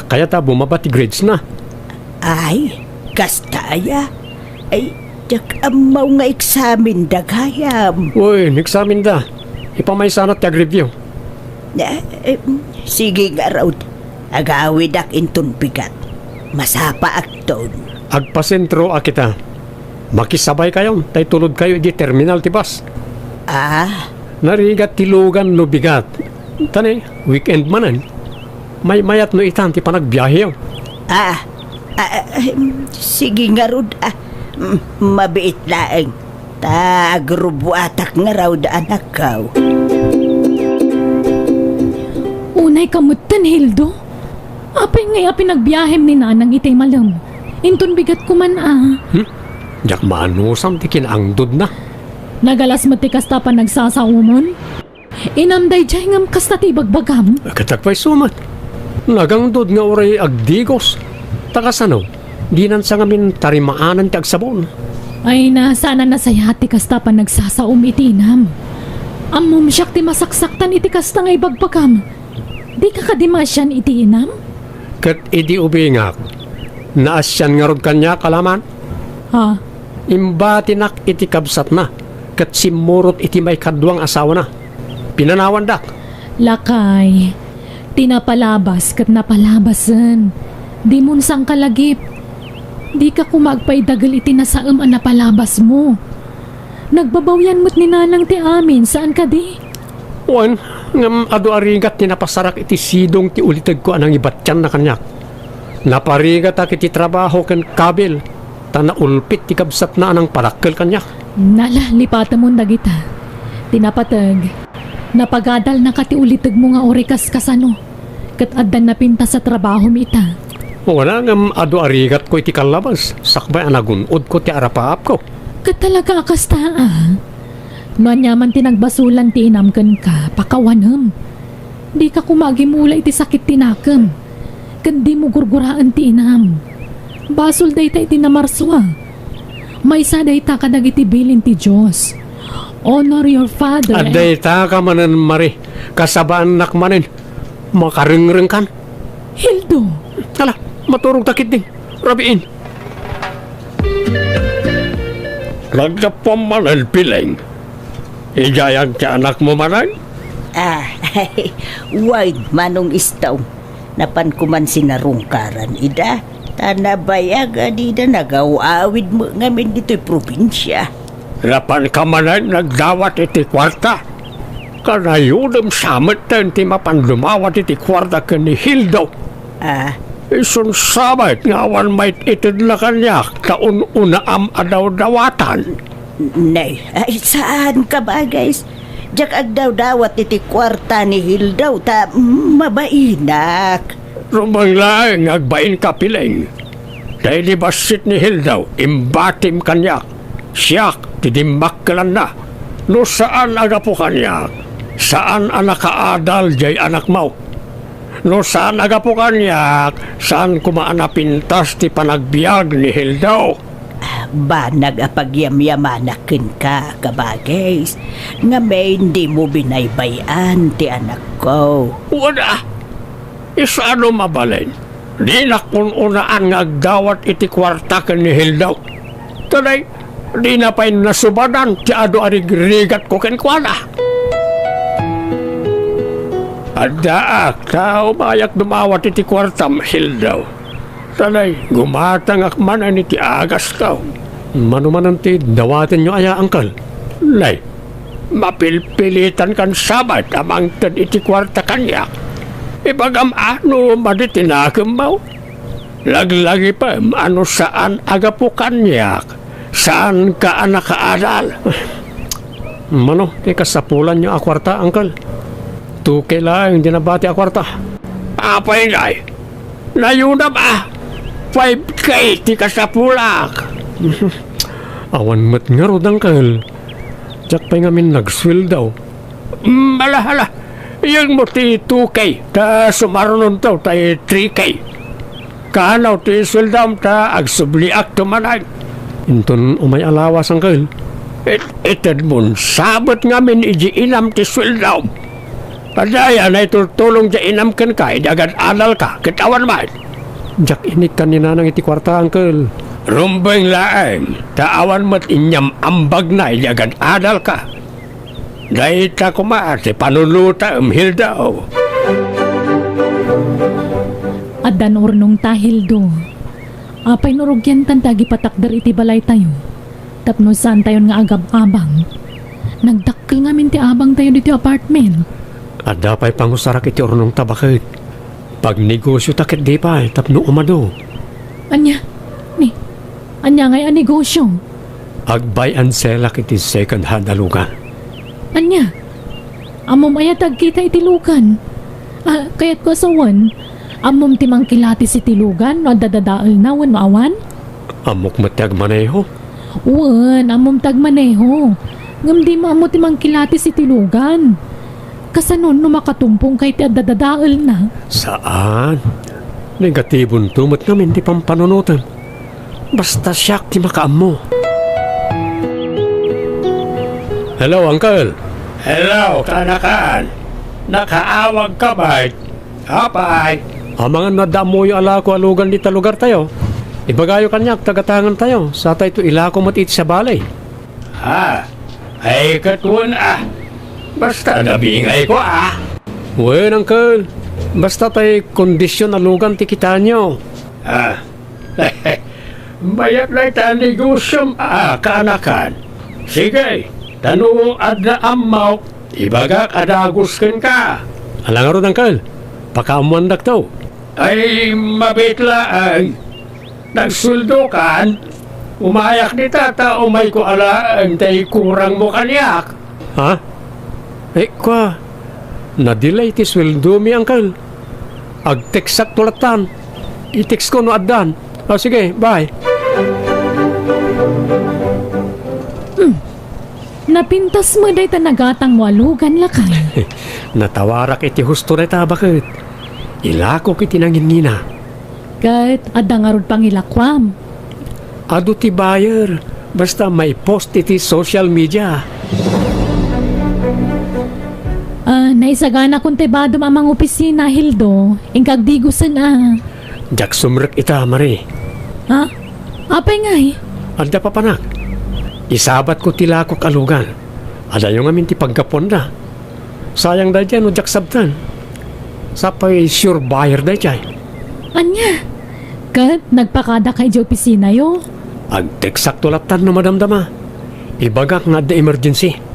kaya ta bumaba ti grades na. Ay, kastaya. Ay, jak amaw nga eksamin dagayam. Uy, nagsamin da. Ipamay sana ti agrevyo. Sige nga raw. Agawid ak intun bigat. Masapa akton. Agpasentro a kita. Makisabay kayo, tay tulod kayo di terminal ti bus. Ah, Narigat tilugan no bigat. Tani, weekend manan. May mayat no itan ti panagbiyahe yun. sige nga rod. Mabiit laeng. Tagrubuatak nga raw da anak ka. Unay kamutan, Hildo. Apay nga pinagbiyahem ni nanang itay malam. Intun bigat ko man Jak manusam ti kinangdod na. Nagalas matikas ta pa nagsasaumon. Inamday jay ngam kasta ti bagbagam. Katagpay sumat. Nagangdod nga oray agdigos. Takasanaw, di nan sa ngamin tarimaanan ti agsabon. Ay na, sana nasayati kasta pa nagsasaum itinam. Amom siyak ti masaksaktan iti kasta nga ibagbagam. Di ka kadimasyan itinam? Kat idi ubingak. Naasyan nga rod kanya kalaman. Ha? Imbatinak iti kabsat na. Kat simurot iti may kadwang asawa na. Pinanawan dak. Lakay, tinapalabas kat napalabasan. Di mun sang kalagip. Di ka kumagpay dagal iti nasaam ang napalabas mo. Nagbabawyan mo't ni nanang ti amin, saan ka di? Wan, ngam ado arigat ni napasarak iti sidong ti ulitag ko anang ibatyan na kanyak. Naparigat ak iti trabaho ken kabil. Tanaulpit ti kabsat na anang palakkel kanyak. Nala, lipata mo dagita. Tinapatag. Napagadal na kati ulitag mo nga orekas kasano. Kat addan na pinta sa trabaho mi ita. Wala ngam ado arigat ko iti kalabas. Sakbay anagunod ko ti arapaap ko. Kat talaga akasta Manyaman tinagbasulan ti inamkan ka, pakawanam. Di ka kumagimula iti sakit tinakam. Kat di mo gurguraan ti inam. Basol day ta iti namarswa. May sa day ta kadag iti bilin ti Diyos. Honor your father. Aday ta ka manan mari. Kasabaan nak manin. Makaringreng kan. Hildo. Hala, maturong takit din. Rabiin. Nagkapamanal piling. Ijayag ka anak mo manan? Wide manong istaw. Napan ko man sinarungkaran, ida. Tanabayag, adida nagawawid mo ngamin dito'y probinsya. Lapan ka manan nagdawat iti kwarta. Kanayudam samet ten ti mapandumawat iti kwarta ka ni Hildo. Isun samet ngawan may itid na kanyak taon unaam adaw dawatan. Nay, ay saan ka ba guys? Jak agdaw-dawat iti kwarta ni Hildo ta mabainak. Rumanglaeng agbain ka piling. Dahil libasit ni Hildo, imbatim kanyak. Siyak, tidimbakkalan na. No saan agapo kanyak? Saan anak kaadal jay anak mo? No saan agapo kanyak? Saan kumaanapintas ti panagbiag ni Hildo? Ba nagapagyamyamanakin ka kabagays nga may hindi mo binaybayan ti anak ko. Wala. Isano mabalin? Di na kung unaan nga agdawat iti kwarta ka ni Hildo. Tanay, di na pa'y nasubadan ti ado arigrigat ko kenkwana. Adaak, tao mayak dumawat iti kwartam Hildo. Tanay, gumatang akmanan iti agas tao. Manumanan ti dawatin nyo aya angkal. Lay, mapilpilitan kan sabat amang tad iti kwarta kanyak. Ibagam ano maditinakam mo? Laglagi pa ano saan agapo kanyak? Saan ka anak kaadal? Mano, ti kasapulan nyo akwarta angkal. Tukay lang, dinabati akwarta. Apay ngay, nayunam 5K ti kasapulak. Awan mat nga ro dangkel. Jak pa nga min nagswil daw. Hala. Yung mo ti 2K. Ta sumarunon to tay 3K. Kanaw ti swil daw ta agsubliak tumanay. Inton umay alawas angkel. Itad mo sabot nga min iji inam ti swil daw. Padaya na itultulong di inam kan ka. Idagan anal ka. Kitawan man. Jak init kanina nang iti kwarta angkel. Rumbeng laeng, taawan mo't inyam ambag na ilyagan adal ka. Dahil ta kumaati, panuluta Hilda. At danor nung tahildo. Apay nurugyan tan tagi patakder iti balay tayo. Tapno saan tayo nga agab-abang. Nagdakkel nga min ti abang tayo dito apartment. At dapay pangusarak iti ornong tabakit. Pag negosyo takit di pa, tapno umado. Anya ngay ang negosyo. Agbay and selak iti second hand alugan. Anya, amom ayatag kita itilugan. Kaya't ko asawan, amom timang kilatis itilugan no dadadaal na wan maawan? Amok matag maneho. Wan, amom tagmaneho. Ngam di maamo timang kilatis itilugan. Kasanon no makatumpong kay ti dadadaal na. Saan? Negatibon tumot namin di pampanunutan. Basta siyak ti makaam mo. Hello, Uncle. Hello, kanakan. Nakaawag ka ba? Apay. Mga nadamo yung alako alugan dita lugar tayo. Ibagayo kanyak, tagatangan tayo. Sa tayo ito ilako matit sa balay. Ha? Ay katun Basta nabingay ko Wen, Uncle. Basta tayo kondisyon alugan ti kita nyo. Bayat na ita negosyo kanakan. Sige, tanong adna amaw, ibaga kadaguskan ka. Alang aro Uncle, pakaamuandak to. Ay, mabitlaan. Nagsuldo kan, umayak ni tata umay ko alaan, tay kurang mo kanyak. Ha? Kwa, na-delay ti sweldo mi Uncle. Ag-text tulatan. I-text ko no addan. Sige, bye. Napintas mo day nagatang walugan lakay. Natawarak iti husto na ita bakit? Ilako kiti nangingina. Kat adangarod pang ilakwam. Ado ti buyer. Basta may post iti social media. Naisagana kung tibado mamang opisina, Hildo. Ingkagdigusan Jak sumrek ita, Mari. Ha? Apay ngay? Anda pa panak. Isabat ko tilakok alugan. Ada yung amin ti pagkapon na. Sayang da dyan o jak sabtan. Sapay sure buyer da dyan. Anya? Kat nagpakada kay di opisina yo? Ag-teksak tulatan no madamdama. Ibagak nga da emergency.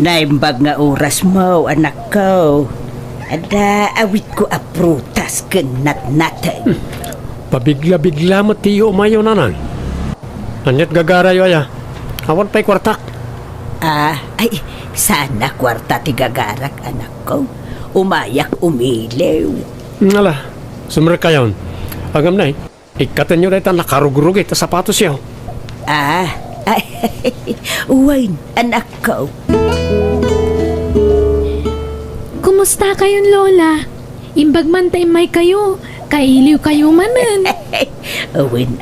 Naimbag nga oras mo, anak ko. Ada awit ko aprutas kenat natin. Pabigla-bigla mo tiyo umayo nanan. Anyat gagara yo aya. Awan pa'y kwartak. Ay, sana kwarta ti gagarak, anak ko. Umayak umilew. Ngala, sumrek kayon. Agam na ikatan nyo na ita nakarugurug ita sapatos yaw. Ay, uwain, anak ko. Kumusta kayon, Lola? Imbag man may kayo. Kailiw kayo manan. Uwin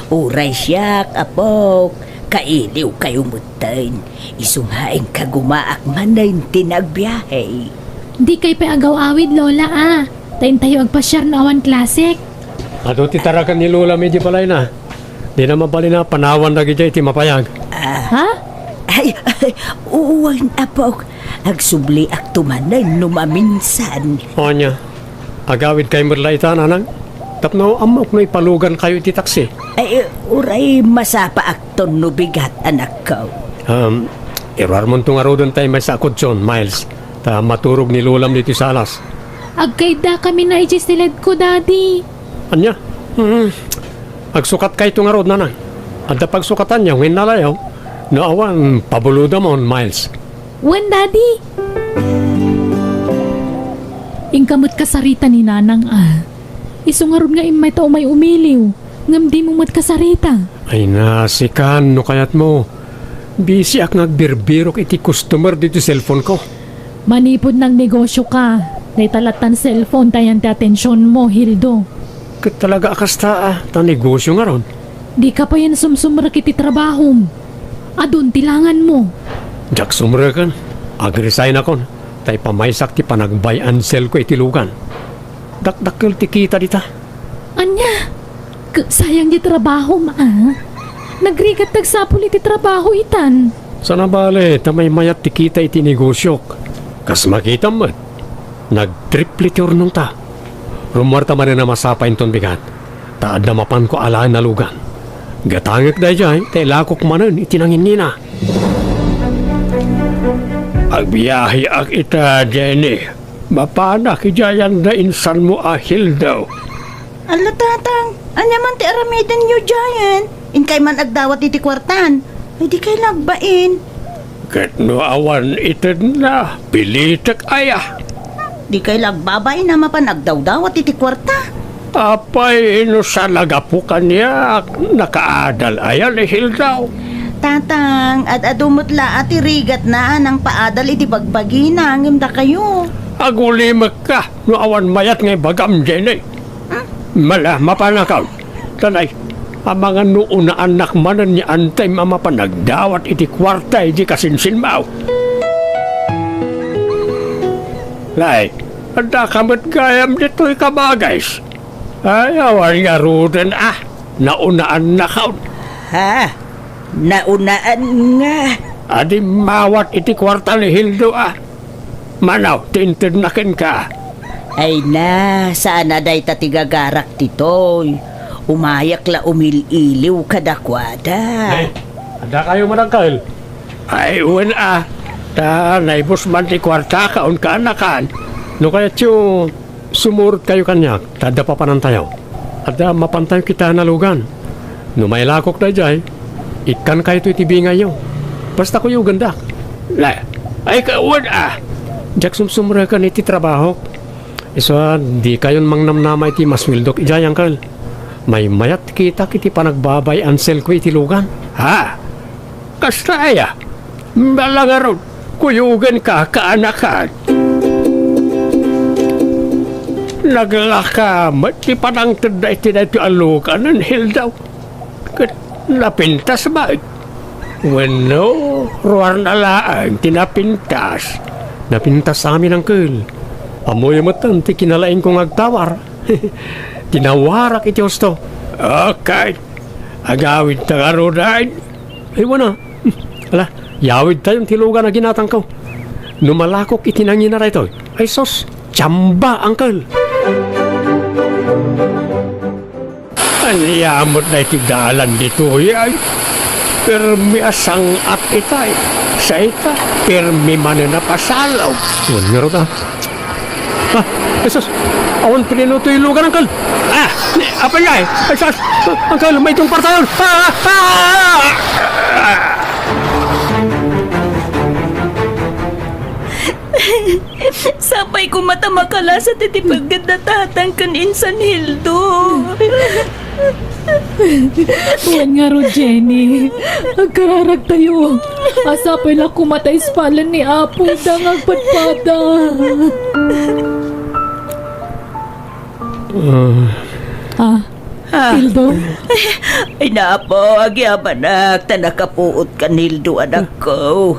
uray siyak, apok. Kailiw kayo mutain. Isunghain ka gumaak man na yung tinagbiyahe. Di kay pa agaw-awid, Lola Tayin tayo agpasyar na awan klasik. Ato titarakan ni Lola medyo palay na. Di naman pala na panawan na gijay ti mapayag. Ha? Ay, uwan, apok. Agsubli ak tumanay numaminsan. O niya, agawid kayo merlaitan, anang. Tapno, amok na ipalugan kayo iti taksi. Ay, uray masapa akton no bigat, anak ko. Irar mo itong arodon tayo may sakot John, Miles. Ta maturog ni Lulam dito sa alas. Agkayda kami na ijisilad ko, Daddy. Anya? Agsukat kayo itong arod, nanang. At pagsukatan niya, ngayon nalayaw. Naawan, pabuluda mo, Miles. Wen, Daddy! Ingkamot kasarita ni Nanang Isungaron nga imay tao may umiliw. Ngam di mo mat kasarita. Ay nasikan, no kayat mo. Busy ak nagbirbirok iti customer dito cellphone ko. Manipod ng negosyo ka. Naitalatan cellphone tayan ti atensyon mo, Hildo. Kat talaga akasta ta negosyo nga ron. Di ka pa yan sumsumrak iti trabaho. Adun tilangan mo. Jak sumrakan, ag-resign akon. Tay pamaysak ti panagbayan sell ko itilugan. Dakdakkel ti kita dita. Anya? Sayang di trabaho, Nagrigat tagsapol iti trabaho itan. Sana bale, tamay mayat ti kita iti negosyo. Kas makita mo, nag-triple turnong ta. Rumarta man na masapain ton bigat. Taad na mapan ko alaan na lugan. Gatangik da jay, tay lakok manan itinangin nina. Agbiyahe ak ita, Jenny. Mapana kijayan na insan mo ahil daw. Ala tatang, anya man ti aramidan nyo dyan. Inkay man agdawat iti kwartan. Ay di kay lagbain. Kat no awan itin na, pilitak aya. Di kay lagbabain na mapanagdawdawat iti kwarta. Apay ino sa lagapu kanya, nakaadal aya lihil daw. Tatang, at adumutla ati rigat na ng paadal iti bagbagina. Ngimda kayo. Agulimak ka, no awan mayat ngay bagam Jenny. Mala, mapanakaw. Tanay, ang mga noon na anak manan niya antay mamapanagdawat iti kwarta iti kasinsilmaw. Lay, anda kamat gayam dito'y kabagays. Ay, awan nga ruden naunaan na kaon. Ha? Naunaan nga. Adi mawat iti kwarta ni Hildo Manaw, tintinnakin ka. Ay na, sana day tatigagarak titoy. Umayak la umililiw kadakwada. Ay, ada kayo manangkal. Ay, uwan ta naibos man ti kwarta kaon ka anakan. No kaya tiyo, sumurot kayo kanyak, tada pa panantayaw. Ada mapantay kita nalugan. No may lakok na jay, ikan kayo ito itibingayo. Basta ko yung ganda. La, ay kauwan Jak sumsumra ka iti trabaho. Iso, di kayon mangnamnama iti maswildok ijayang kal. May mayat kita kiti panagbabay ansel ko iti lugan. Ha? Kasta aya? Malangarod, kuyugan ka kaanakan. Naglaka, mati panang tada iti na iti alukan ng hildaw. Napintas ba? Wano, ruwar na laang tinapintas. Napintas sa amin ang kul. Amoy matan ti kinalain kong agtawar. Tinawarak iti husto. Okay. Agawid ta karodain. Ay wana. Ala, yawid tayong tilugan na ginatang ko. Numalakok itinangin na rito. Ay sos, tsamba angkel. Aniyamot na itigalan dito ay. Permi asang at itay. Sa ita, permi man na pasalaw. Huwag nga rin Jesus, awan pininuto yung lugar, Uncle. Apa niya eh? Ay, sas, Uncle, may itong partayon. Sabay ko mata makala sa titipagad na tatang kan insan Hildo. Yan nga ro, Jenny. Agkararag tayo. Asapay lang kumatay spalan ni Apo dang agpadpada. Hildo? Ay na po, agyabanak, tanakapuot ka Hildo, anak ko.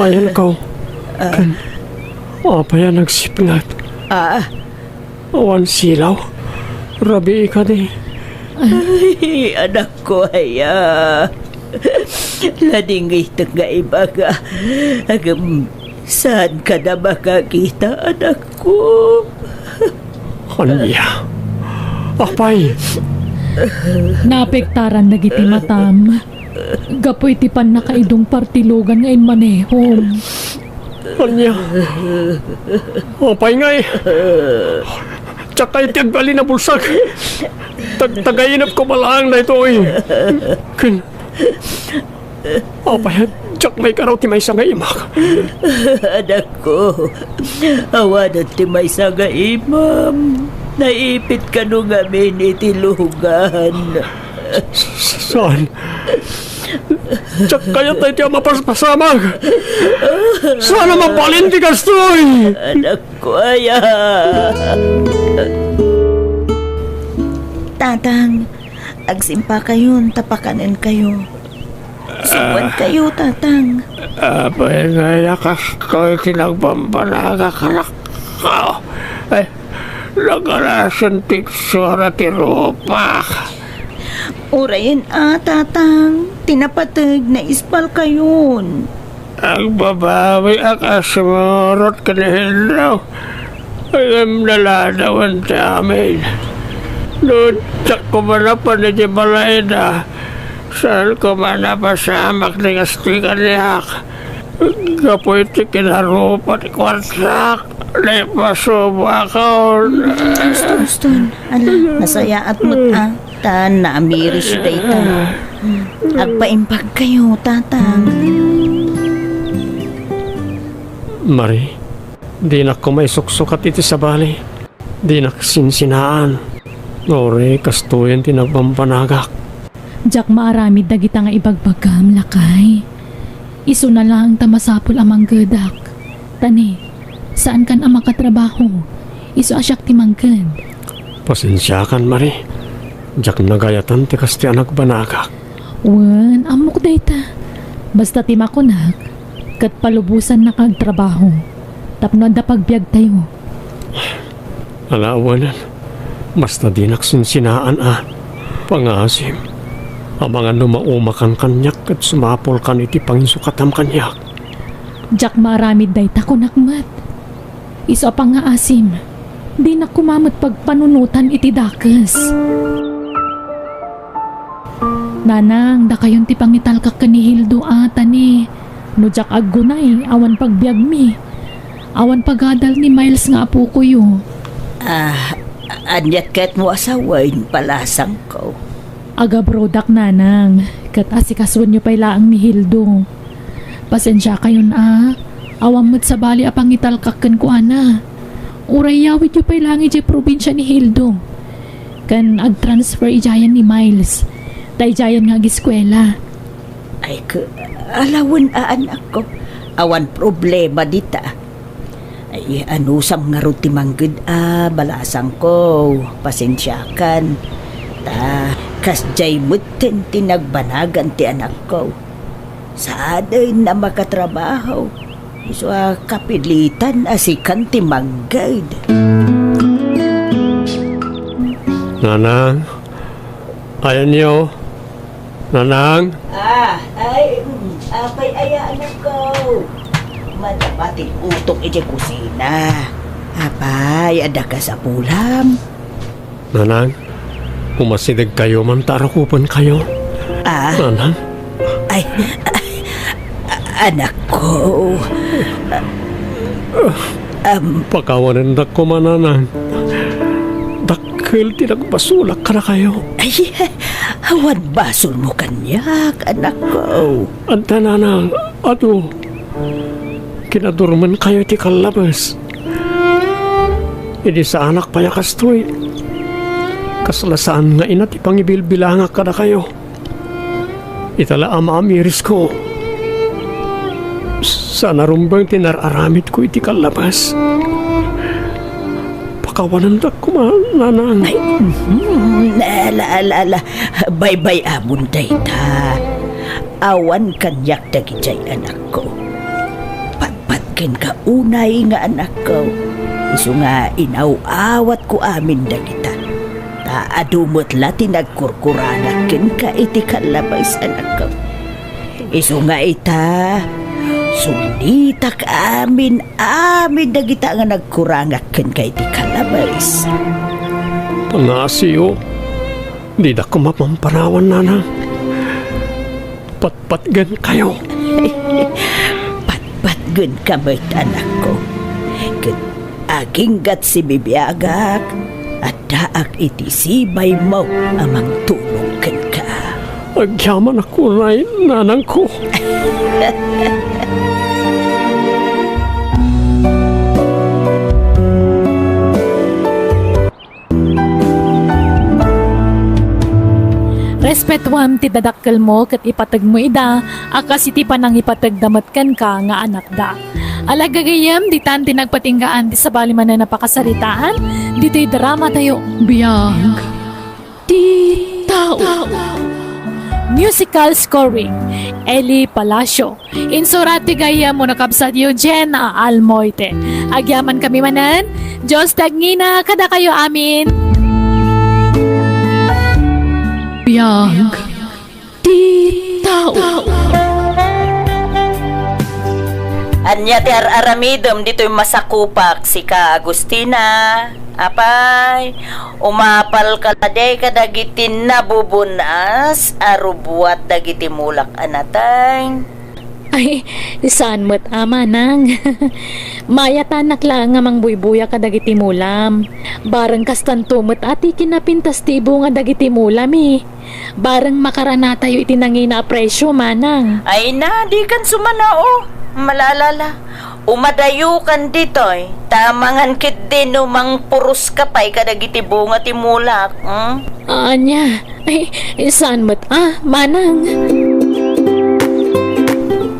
Ayan ko. Apa yan nagsipngat? Awan silaw. Rabi ka di. Ay, anak ko, haya. Ladingay nga ibaga. Agam, saan ka na makakita, anak ko? Kanya. Apay. Napektaran na giti matam. Gapoy ti pan nakaidong partilogan ngayon manehom. Kanya. Apay nga eh. Tsaka itiagbali na bulsak. Tagainap ko malang na ito eh. Apay, Tsak may karaw ti may nga imak. Anak ko, awan at ti may saga imam. Naipit ka nung amin itilugan. Saan? Tsak kaya tayo tiya mapaspasamag. Sana mapalin ti kastoy. Anak ko, aya. Tatang, agsimpa kayo, tapakanin kayo. Suwan kayo, tatang. Abay nga kastoy tinagbambalaga kanak ka. Ay, nagarasan ti sura ti rupa. Urayin tatang. Tinapatag na ispal kayon. Ang babawi ang asimurot ka na hilaw. Ayam naladawan sa amin. Doon sa kumanapan na di balay na. Saan kumanapasamak ni Gastigan niyak. Kapoy ti kinarupat kwarsak. Di pasuba ka. Gusto. Ala, masaya at muta. Tan na amiris data. Agpaimpag kayo, tatang. Mari, di na ko may suksukat iti sa bali. Di na sinsinaan. Ore, kastuyan tinagbampanagak. Jak maaramid dagita nga ibagbagam lakay. Isu na lang tamasapol amang gadak. Tani, saan kan ang makatrabaho? Isu asyak timangkad. Pasensya kan, Mari. Jak nagayatan ti kastiyan nagbanagak. Wan, amok dayta. Basta timakunak, kat palubusan na kagtrabaho. Tapno da pagbiag tayo. Alawanan, basta di naksinsinaan pangasim. Ang mga numaumakan kanyak at sumapol kan iti panginsukatam kanyak. Jak maramid dayta ko nakmat. Iso pang nga asim. Di na kumamot pagpanunutan iti dakas. Nanang, da kayon ti pangitalkak ka ni Hildo tani. No jak aggunay, awan pagbiag mi. Awan pagadal ni Miles nga apo ko yo. Anyat kat mo asawain palasang ko. Aga brodak nanang, kat asikaswan nyo pa'y laang ni Hildo. Pasensya kayon awam mo't sa bali apang italkakan ko Uray yawid nyo pa'y langi di probinsya ni Hildo. Kan ag-transfer ijayan ni Miles. Tay jayan nga giskwela. Ay, alawan anak ko. Awan problema dita. Ay, anusam nga ruti manggid balasang ko. Pasensyakan. Kasjay mutin tinagbanagan ti anak ko. Saaday na makatrabaho. Iso kapilitan asikan ti manggid. Nanang, ayan niyo. Nanang, Apay aya anak ko. Madapating utok iti kusina. Apay, ada ka sa pulam. Nanang, umasidag kayo man tarakupan kayo. Nanang, Anak ko. pakawanan na ko mananang. Dakil tinagpasulak ka na kayo. Ay, awan basol mo kanyak, anak ko. Anta nanang, ato, kinadurman kayo ti kalabas. Idi sa anak pa yakastoy. Kaslasaan nga ina ti pangibilbilanga ka na kayo. Itala ama amiris ko. Sana rumbang tinararamit ko iti kalabas. Pakawanan da kumananang. Ay, ala, bye-bye amon dayta. Awan kanyak dagijay anak ko. Patpatkin ka unay nga anak ko. Isu nga inaw-awat ko amin dagita. Taadumot lati nagkurkuranakin ka iti kalabas anak ko. Isu nga ita, sulitak amin dagita nga nagkurangakin ka iti kalabas. Pangasiyo, di na ko mapamparawan nanang. Patpatgan kayo. Patpatgan ka mo't anak ko. Aginggat si bibiyagak at daak iti sibay mo amang tulong ka. Agyaman ako na nanang ko. Respetuam ti dadakkel mo ket ipateg mo ida, akas iti panang ipatagdamat kan ka nga anak da. Alagagayam, di tan tinagpatinggaan di sa baliman na napakasaritaan, dito'y drama tayo. Biyag. Di tao. Musical scoring, Eli Palacio. Insurati gaya mo nakabsat Eugene Almoite. Agyaman kami manan, Diyos tagngina kada kayo amin. Biyag. Di tao. Anya ti aramidom dito'y masakupak si ka Agustina. Apay, umapal ka day kadagiti nabubunas, arubuat dagiti mulak anatay. Ay, saan mo't ama nang? Mayatanak lang nga mang buybuya ka dagiti mulam. Barang kastan tumot ati kinapintas tibo nga dagiti mulam eh. Barang makarana tayo itinangina presyo manang. Ay na, di kan sumanao. Malalala. Umadayo kan ditoy. Tamangan kit din umang purus kapay kadagiti bunga ti mulak. Anya, ay, saan mo't manang?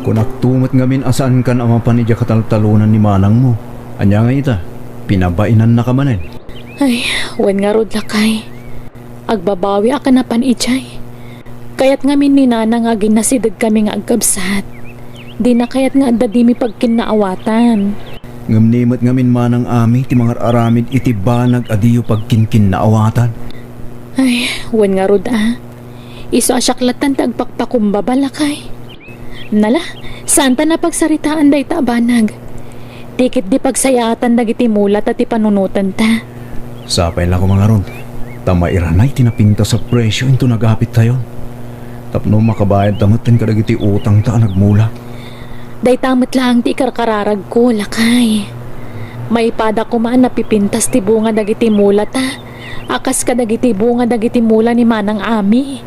Kunak tumot ngamin asaan kan ama panidya kataltalunan ni manang mo. Anya nga ita, pinabainan na ka manen. Ay, wan nga rod lakay. Agbabawi aka na pan ichay. Kayat ngamin ni nanang agin nasidag kami nga agkabsat. Di na kayat nga adadimi pagkinaawatan. Ngamnimot ngamin manang ami ti mga aramid iti banag adiyo pagkinkin na awatan. Ay, wan nga rod Iso asyaklatan tagpakpakumbaba lakay. Nala, santa na pagsaritaan day ta banag. Tikit di pagsayatan dagiti mulat at ipanunutan ta. Sapay lang ko mga ron. Tamairanay tinapinta sa presyo into nagapit tayo. Tapno makabayad tamutin kadagiti utang ta nagmula. Day tamat lang ti karkararag ko, lakay. May pada ko maan napipintas ti bunga dagiti mula ta. Akas ka dagiti bunga dagiti mula ni manang ami.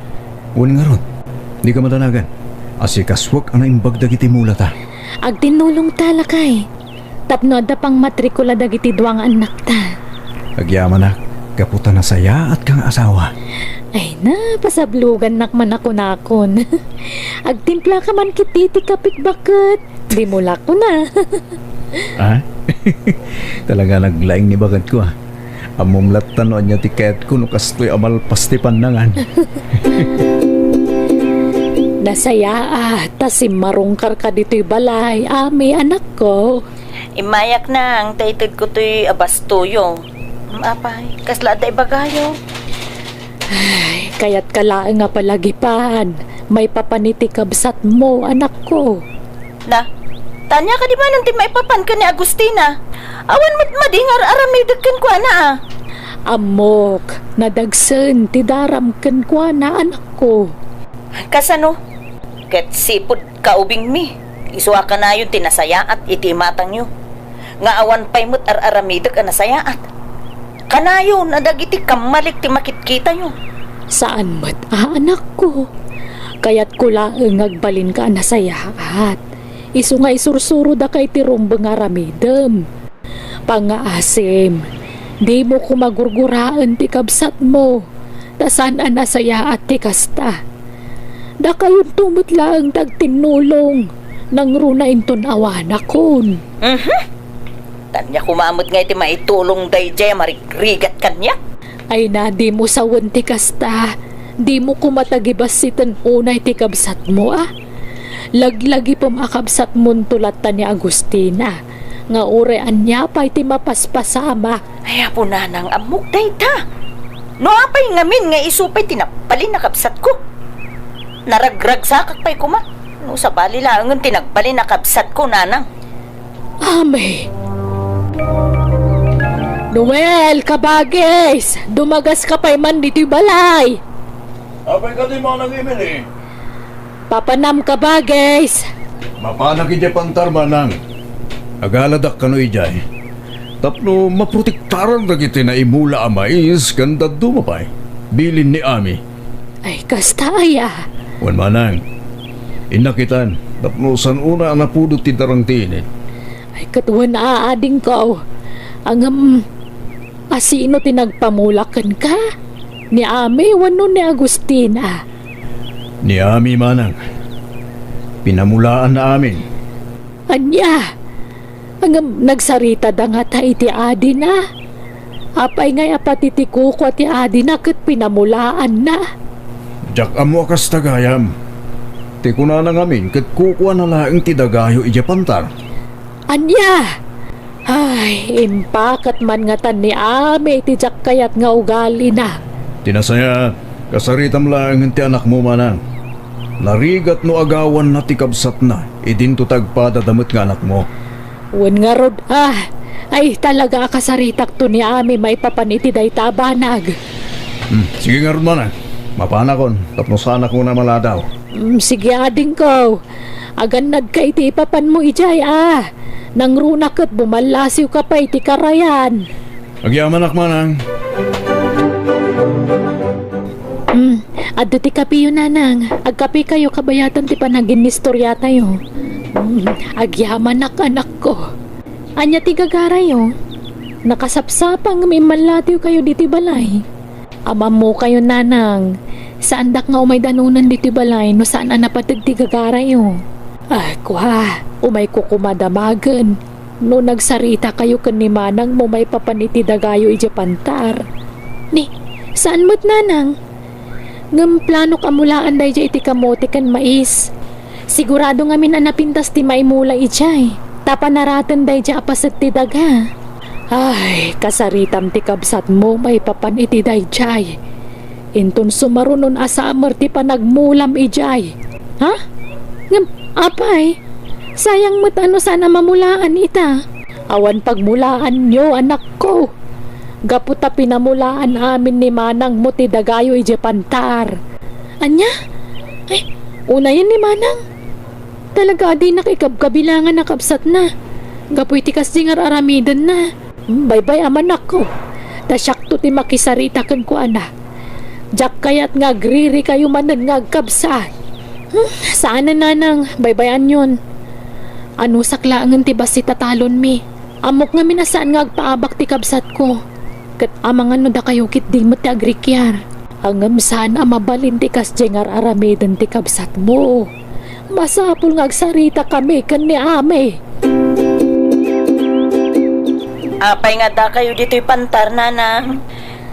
Uwan nga ron, di ka matanagan. Asikaswak ang naimbag dagiti mula ta. Agtinulong ta, lakay. Tapno da pang matrikula dagiti duwang anak ta. Agyaman na, kaputa na saya at kang asawa. Ay na, pasablugan nakman ako nakon. Agtimpla ka man kititi kapit bakit. Di mula ko na. Ah? Talaga naglaing ni bagad ko Amumlat tanoan niya tiket ko no kastoy amal pasti pandangan. Nasaya tas si marungkar ka dito'y balay. Ami, anak ko. Imayak na ang taitid ko to'y abastuyo. Apay, kasla day bagayo. Ay, kaya't kalaang nga palagipan. May papaniti kabsat mo, anak ko. Na, tanya ka di ba nang maipapan ka ni Agustina? Awan mo't madingar aramidagkan ko ana Amok, nadagsen, tidaramken ko na anak ko. Kasano? Ket sipod kaubing mi. Isuwa ka na yun tinasaya at itimatang nyo. Nga awan pa'y mo't aramidag ang nasayaat. Kanayo, nadagiti kamalik ti makitkita nyo. Saan mat, anak ko? Kaya't kulaang agbalin ka na sayaat. Isu nga isursuro da kay tirumbang aramidem. Pangaasim, di mo kumagurguraan ti kabsat mo. Tasan ang nasayaat ti kasta. Da kayon tumot lang tagtinulong. Nang runain ton awan akon. Tanya kumamot nga iti maitulong day jay marigrigat kanya. Ay na, di mo sawan ti kasta. Di mo kumatagibas sitan unay ti kabsat mo Laglagi pumakabsat mo tulatan ni Agustina. Nga urean niya pa'y ti mapaspasama. Ay po na nang amok day ta. No apay ngamin nga isupay tinapalin na kabsat ko. Naragrag sakak pa'y kuma. No sa bali lang tinagbalin na kabsat ko nanang. Ame. Noel, kabagis! Dumagas ka pa'y man dito'y balay. Apay ka di mga nag-imin Papanam kabagis. Mapanag iti pantar manang. Agaladak ka no ijay. Tapno maprotektaran na kiti na imula amais kanda dumapay. Bilin ni Ami. Ay, kasta aya. Wan manang, inakitan, tapnosan una ang napudot ti darang tinit. Ay katuwan na aading ko. Ang asino tinagpamulakan ka? Ni Ame, wano ni Agustina. Ni Ami manang, pinamulaan na amin. Anya, ang nagsarita da nga ta iti adi na. Apay ngay apatitiko ko ti adi na kat pinamulaan na. Jak amo akas tagayam. Ti kuna na ngamin kat kukuha na laing ti dagayo ija pantar. Anya! Ay, impakat man nga tan ni Ame iti jak kayat nga ugali na. Tinasaya, kasaritam lang ti anak mo manang. Narigat no agawan na ti kabsat na, idin to tagpadadamot nga anak mo. Wan nga rod, ay talaga kasaritak to ni Ame may papaniti day tabanag. Sige nga ron manang, mapanakon, tapno sa anak mo na maladaw. Sige ading ko. Aganad ka iti ipapan mo ijay Nang runak at bumalasiw ka pa iti karayan. Agyaman anak manang. Adto ti kapi yun nanang. Agkapi kayo kabayatan ti panagin nistorya tayo. Agyaman anak ko. Anya ti gagara yo. Nakasapsapang may malatiw kayo diti balay. Ama mo kayo nanang. Saan dak nga umay danunan diti balay no saan napatid ti gagara yo. Ay kuha, umay kukumadamagan. No nagsarita kayo kan ni manang mo may papaniti dagayo iti pantar. Ni, saan mo't nanang? Ngam plano kamulaan day iti kamote kan mais. Sigurado nga minanapintas ti maimula ijay. Tapanaratan day di apasit ti daga. Ay, kasaritam ti kabsat mo may papan iti day jay. Inton sumarunon asamer ti panagmulam ijay. Ha? Ngam, apay? Sayang mo't ano sana mamulaan ita. Awan pagmulaan nyo anak ko. Gaputa pinamulaan amin ni manang mo ti dagayo ije pantar. Anya? Ay, una yan ni manang. Talaga di nakikabkabilangan na kapsat na. Gapuy ti kasdingar aramidan na. Bye-bye aman ako. Tasyakto ti makisarita kan ko ana. Jak kayat nga griri kayo manan nga kapsat. Saan na nanang? Bye-byean yun. Ano saklaangan ti basi tatalon mi. Amok nga minasaan nga agpaabak ti kabsat ko. Kat amang ano da kayo kit di mo ti agrikyar. Hangam sana mabalin ti kasjengar aramidan ti kabsat mo. Masapul nga agsarita kami kan ni Ame. Apay nga da kayo dito'y pantar, nanang.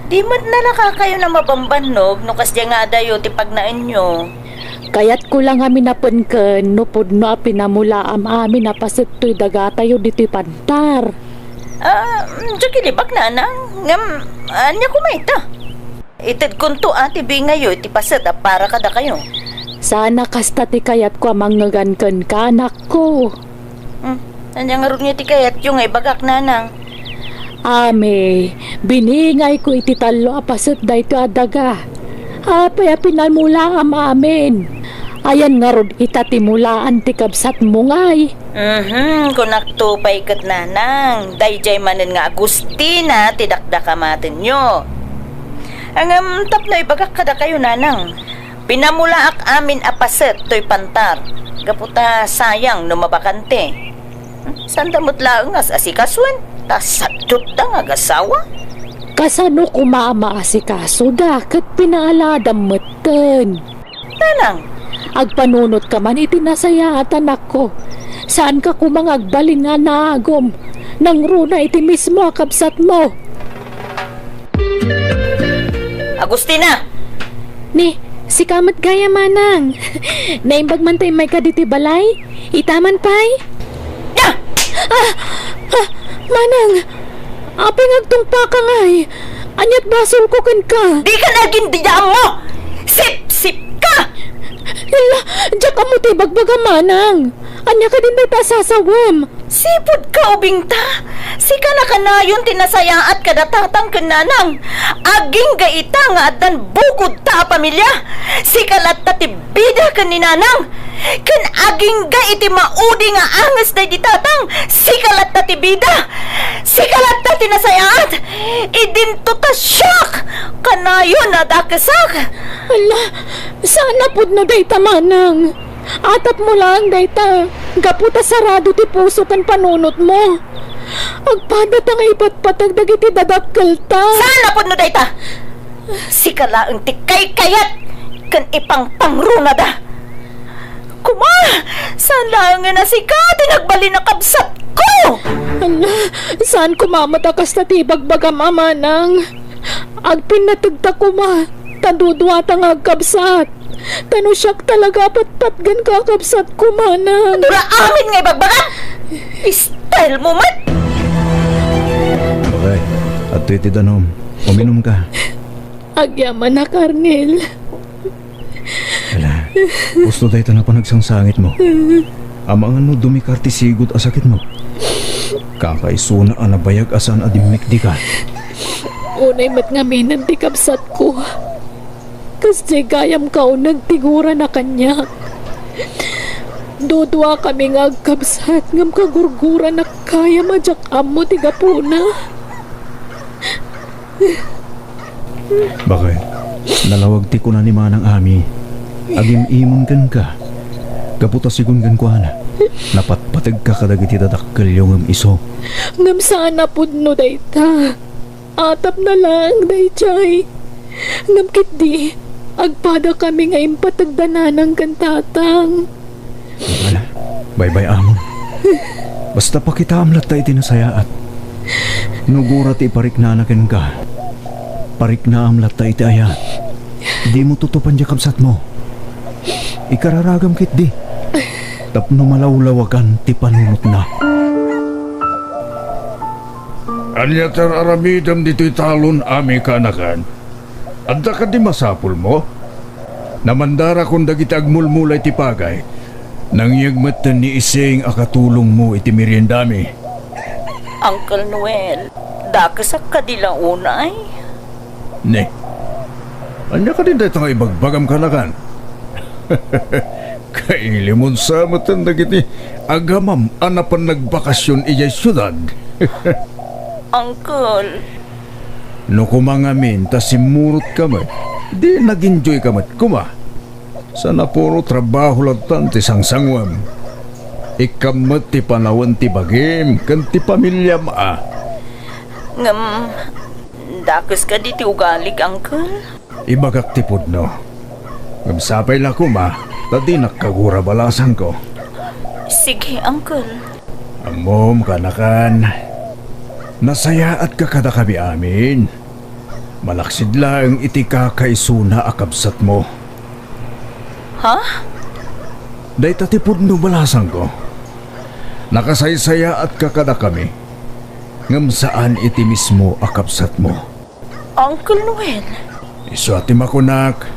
Di mo't nalaka kayo na mabambanog no kasya nga dayo ti pagnaan nyo. Kaya't ko lang amin napunken no pudno pinamulaam amin na pasito'y dagatayo dito'y pantar. Jakilibak nanang. Ngam, anya kumaita. Itid kunto ati bingayo iti pasat para kada kayo. Sana kasta ti kayat ko amanggagan ka anak ko. Anya nga rin ti kayat yung ay bagak nanang. Ame, biningay ko iti talo apasat dayto adaga. Apay pinamula am amin. Ayan nga rod itatimulaan ti kabsat mo ngay. Kung naktupay kat nanang, dayjay manen nga Agustina, tidakdakamatin nyo. Ang tapnoy bagak kada kayo nanang. Pinamulaak amin apaset to'y pantar. Gaputa sayang no mabakante. Sanda mo't laungas asikaswan, tasatut da nga gasawa. Kasano kumama asikaso dakat pinaaladam meten. Nanang, agpanunot ka man itinasayatan ako. Saan ka kumangagbalin nga naagom? Nang runa iti mismo akabsat mo. Agustina! Ni, si kamat gaya manang. Naimbag man tayo may kaditi balay? Itaman pay? Ya! Manang, apeng agtungpa ka ngay. Anyat basol ko kan ka. Di ka naging diyaan mo! Sip-sip ka! Hala, diyak ka mo tayo bagbaga manang. Anya ka din may pasasawam. Sipod ka, ubingta. Sika na kanayon tinasayaat kadatatang kananang. Aging gaita nga adan bukod ta pamilya. Sika latta ti bida ka ni nanang. Kan aging ga iti maudi nga angas na ditatang. Sika latta ti bida. Sika latta tinasayaat. Idinto ta syak. Kanayon na dakasak. Hala, Sana pud no dayta manang. Atap mo lang dayta. Gaputa sarado ti puso kan panunot mo. Agpadat ang ipatpatag dagiti dadakkel ta. Sana po no dayta! Sikala ang tikay kayat kan ipang pangruna da. Kuma! Sana nga na si Kati nagbali na kabsat ko! Ala, saan kumamatakas na tibagbaga mamanang? Agpinatagta ko ma. Tandudwata nga agkabsat. Tanusyak talaga patpatgan kakabsat ko manang. Dura amin nga ibagbaga! Style mo man! Okay, at iti danom, uminom ka. Agyaman na, Karnel. Wala, gusto dahi na pa nagsangsangit mo. Amangan mo dumikar ti sigod a sakit mo. Kakaisuna ang nabayag asan adimik di ka. Unay mat nga minan ti kabsat ko. Kasi gayam ka nagtigura na kanya. Dudwa kami nga agkabsat ngam kagurgura na kaya madyak amo ti gapuna. Bakit? Nalawag ti ko na ni manang ami. Agim imon kan ka. Kaputa sigun kan ko na. Napatpatag ka kadagiti dadakkel yung iso. Ngam sana pud no dayta. Atap na lang dayjay. Ngam kitdi agpada kami nga impatagdananang kantatang. Wala, bye-bye amon. Basta pa kita amlat ta iti nasayaat. Nugura ti parik na anaken ka. Parik na amlat ta iti ayat. Di mo tutupan di kabsat mo. Ikararagam kit di. Tapno malawlawagan ti panunot na. Anya tar aramidam dito'y talon ami kanakan. Adda ka di masapul mo? Namandara kung dagiti agmulmulay ti pagay. Nangyagmatan ni iseng akatulong mo iti meriendami. Uncle Noel, dakasak ka dila unay? Ne, anya ka din dito nga ibagbagam kanakan. Kailimon sa matan dagiti agamam anapan nagbakasyon iyay syudad. Uncle, No kumangamin ta simurot kamay, di nag-enjoy kamat kuma. Sana puro trabaho lang ti sangsangwam. Ikamat ti panawan ti bagim, kan ti pamilya maa. ngam, dakas ka di ti ugalig, Uncle? Ibagak ti pudno. Gamsapay la kuma, tadi nakagura balasan ko. Sige, Uncle. Amom kanakan. Nasaya at kakada kami amin. Malaksid lang iti kakaisuna akabsat mo. Ha? Day tatipod no balasan ko. Nakasaysaya at kakada kami. Ngam saan iti mismo akabsat mo. Uncle Noel? Iso ati makunak,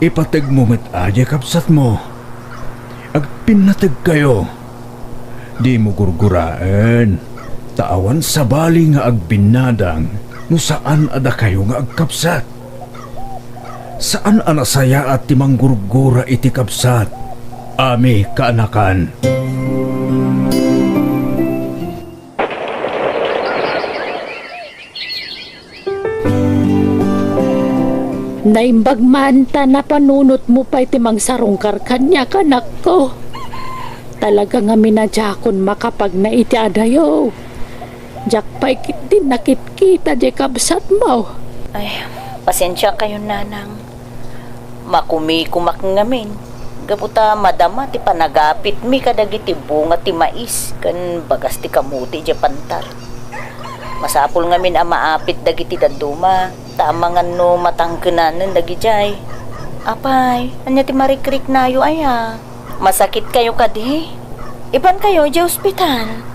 ipatag mo met aja kapsat mo. Agpinatag kayo. Di mo gurguraan. Taawan sa bali nga agbinadang no saan ada kayo nga agkapsat. Saan anasaya at timang gurgura iti kapsat. Ami kaanakan. Naimbag man ta na panunot mo pa iti mangsarungkar kanya kanak ko. Talaga nga minadyakon makapag na iti adayo. Jak pa ikit din nakit-kita di kabsat mo. Ay, pasensya kayo, nanang. Makumi-kumak ngamin. Gaputa madama ti panagapit mi kadagiti bunga ti mais kan bagas ti kamuti di pantar. Masapul ngamin ang maapit dagiti daduma. Tamangan no matangkenanen dagijay. Apay, anya ti marikrik nayo aya. Masakit kayo kadi. Iban kayo di ospital.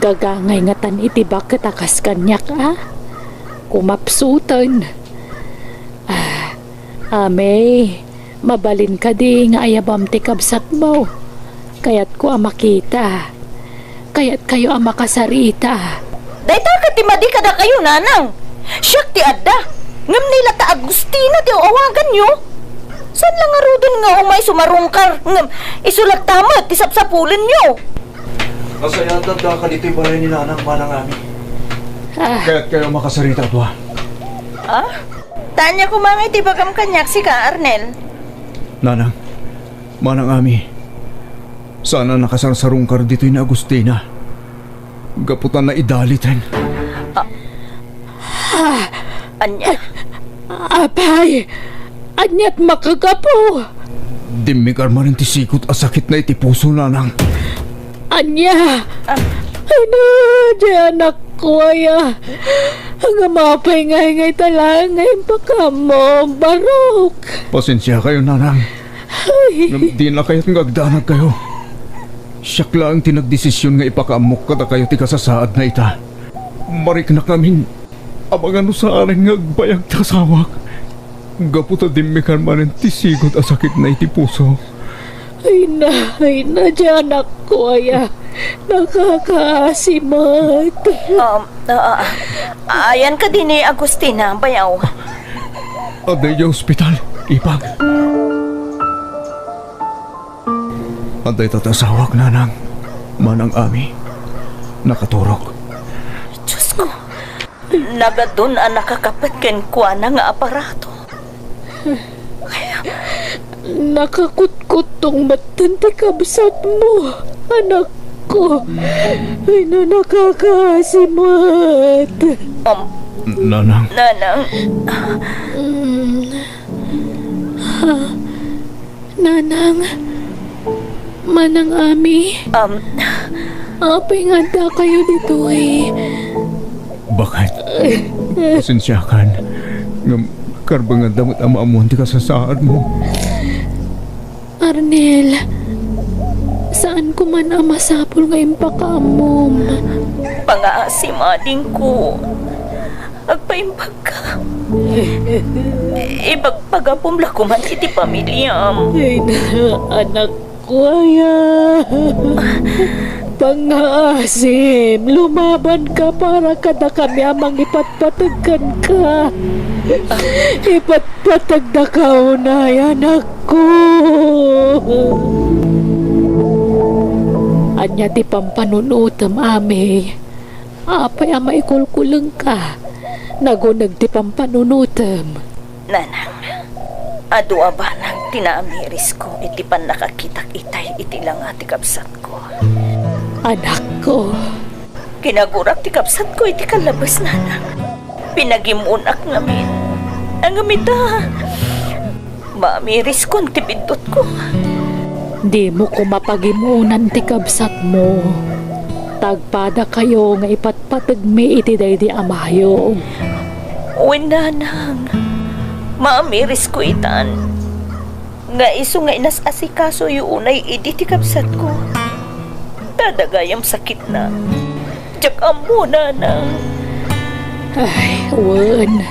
Gagangay nga tan iti bakit akas kanyak kumapsutan. Ame, mabalin ka di nga ayabam ti kabsat mo. Kayat ko ang makita. Kayat kayo ang makasarita. Dayta ka ti madi kada kayo, nanang. Siyak ti adda. Ngam nila ta Agustina ti awagan nyo. San lang arudon nga umay sumarungkar. Ngam isulat tama ti sapsapulin nyo. Masaya at ka dito'y balay ni nanang manang ami. Kaya't kayo makasarita to ha. Ah? Tanya ko mga ti bagam kanyak si ka, Arnel. Nanang, manang ami, sana nakasarsarong kar dito'y na Agustina. Gaputan na idalitin. Anya, Apay! Anyat makagapo! Dimmi kar marin ti sikot a sakit na iti puso, nanang. Anya! Ay na, di anak ko aya. Ang mapay ngay talang ngayon pa ka mo, Barok. Pasensya kayo, nanang. Di na kayo't ngagdanag kayo. Siyak lang tinagdesisyon nga ipakaamok kada kayo ti kasasaad na ita. Marik na kamin, abang ano sa arin nga agbayag tasawak. Gaputa dimmi kan manin ti sigot a sakit na iti puso. Ay na, di anak ko aya. Nakakaasimat. ayan ka din ni Agustina, bayaw. Aday yung ospital, ipag. Aday tatasawak, nanang. Manang ami. Nakaturok. Diyos ko, nagadun ang nakakapat ken kuha na nga aparato. Nakakutkot tong matante kabsat mo, anak ko. Ay na, nakakaasimat. Nanang. Nanang, Nanang, manang ami, apay nga da kayo dito eh. Bakit? Pasensya kan. Ngam, karbang nga damot ang maamunti ka sa saad mo. Arnel, saan ko man ang masapol ngayon pa kamom? pangaasimading ko. Agpaimbag ka. Ipagpagapumla ko man iti pamilyam. Ay na, anak ko aya. Pangaasim, lumaban ka para kada kami amang ipatpatagkan ka. Ipatpatag na ka unay, anak ko. Anya ti pampanunutam ame. Apay ama ikulkuleng ka. Nagunag ti pampanunutam. Nanang, adua ba nang tinamiris ko iti pan nakakitak itay iti lang ati kapsat ko. Anak ko. Kinagurak ti kapsat ko iti kalabas, nanang. Pinagimunak namin. Ang amita. Mamiris ko ang tibidot ko. Di mo ko mapagimunan ti kabsat mo. Tagpada kayo nga ipatpatag mi iti daydi amayo. Uwin, nanang. Mamiris ko itan. Nga iso nga inasasikaso yung unay iti ti kapsat ko. Dadagayam sakit na. Tiyak amo, nanang. Ay, wan.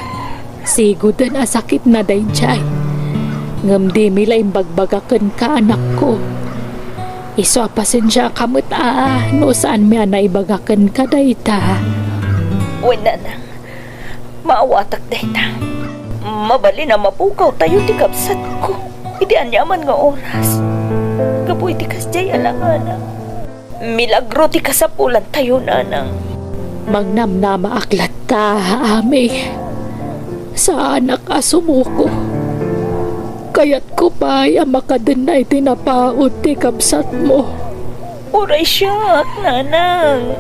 Sigudan a sakit na dayjay. Ngam di mila imbagbagakan ka, anak ko. Iso pasensya kamot no saan mi ana ibagakan ka dayta. Uwin, nanang. Maawatak dayta. Mabali na mapukaw tayo ti kapsat ko. Iti anyaman nga oras. Kapoy ti kasjay alanganak. Milagro ti kasapulan tayo, nanang. Magnamnama aklat ta, ame. Sa anak asumuko. Kaya't ko pa ay makadenay tinapaot ti kapsat mo. Uray siya, nanang.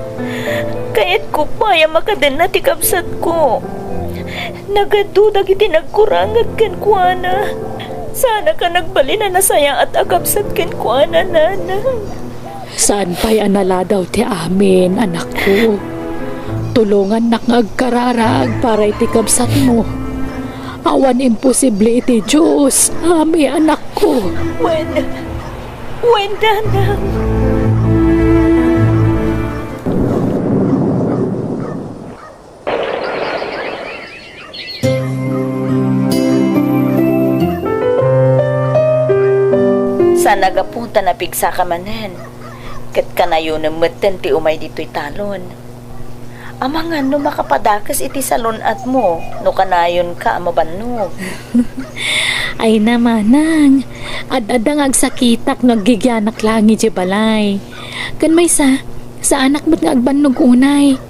Kaya't ko pa ay makaden na ti kapsat ko. Nagadudag iti nagkurangag ken kuana. Sana ka nagbali na nasaya at agapsat ken kuana, nanang. Saan pa'y anala daw ti amin, anak ko? Tulungan nak ngagkararag para iti kabsat mo. Awan imposible iti Diyos, ami anak ko. When, nanang. Sa nagapunta na pigsa ka manen. Kat kanayo na meten ti umay dito'y talon. Amangan no makapadakas iti salon at mo, no kanayon ka amabannog. Ay namanang, adadang agsakitak naggigyanak lang iti balay. Kan may sa anak mo't nga agbannog unay.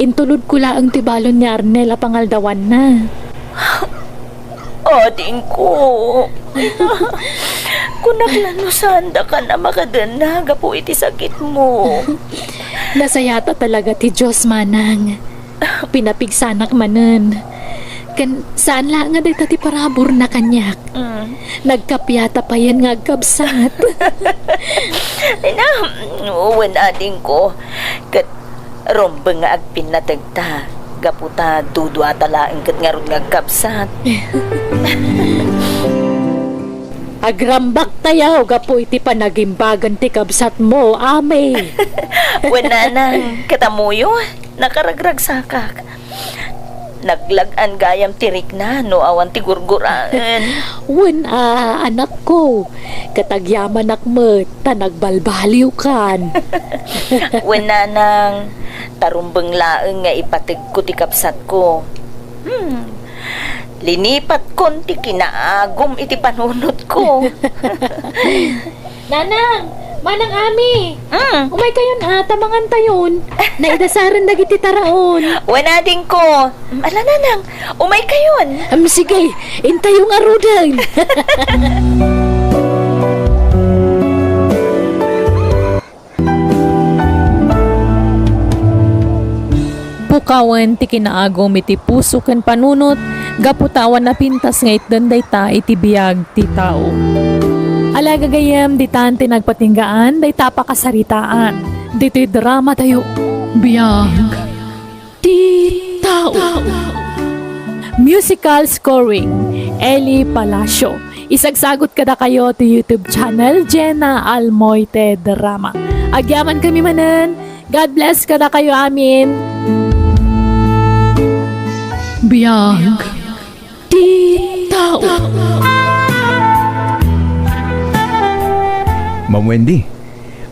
Intulod ko laang tibalon ni Arnel a pangaldawan na. Ading ko. Kung naklanusan da ka na makadanaga po iti sakit mo. Nasayata talaga ti Diyos manang. Pinapigsanak manen. Kan saan lang nga dito ti parabor na kanyak. Nagkapyata pa yan nga agkabsat. Ay na, uwan ading ko. Kat rombeng nga agpinatagta. Gaputa dudwa talaang kat nga ron nga agkabsat. Agrambak tayaw gapo iti panagimbagan ti kabsat mo, ame. Wala na, katamuyo, nakaragrag sakak. Naglagan gayam tirik na, no awan ti gurguraan. Anak ko. Katagyaman akmet, tanagbalbaliw kan. Wala nang tarumbeng laeng nga ipatig ko ti kapsat ko. Linipat konti kinaagom iti panunot ko. Nanang! Manang ami! Umay kayon tamangan tayon. Naidasaran dagiti taraon. Wala din ko. Ala nanang, umay kayon. Sige, intayong arudan. Pukawan ti kinaagom iti puso ken panunot, gaputawan na pintas nga itdanday ta iti biyag ti tao. Alaga gayam, di tante nagpatinggaan, day tapakasaritaan. Dito'y drama tayo. Biyag. Di tao. Musical scoring. Eli Palacio. Isagsagot kada kayo to YouTube channel, Jenna Almoite Drama. Agyaman kami manan. God bless kada kayo amin. Biyag. Di tao. Ma'am Wendy,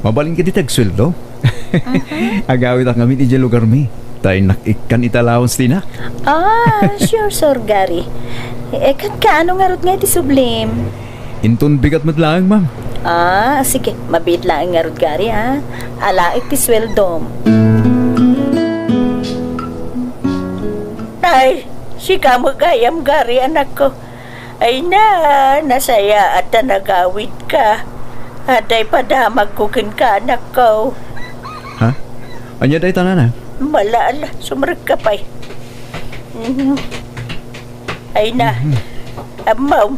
mabalin ka di tagsweldo? Agawit ang kami di lugar mi. Tayo nakikan italawans tina. Sure, Sir Gary. Kat kaano nga rot nga iti sublim? Intun bigat matlaang, ma'am. Sige, mabit lang nga rot Gary, ha? Alaik ti sweldom. Ay, si kamagayam Gary, anak ko. Ay na, nasaya at nagawit ka. Aday padamag ko kin ka, anak ko. Ha? Anya day tanan, ha? Malala, sumrag ka pa'y. Ay na, amaw.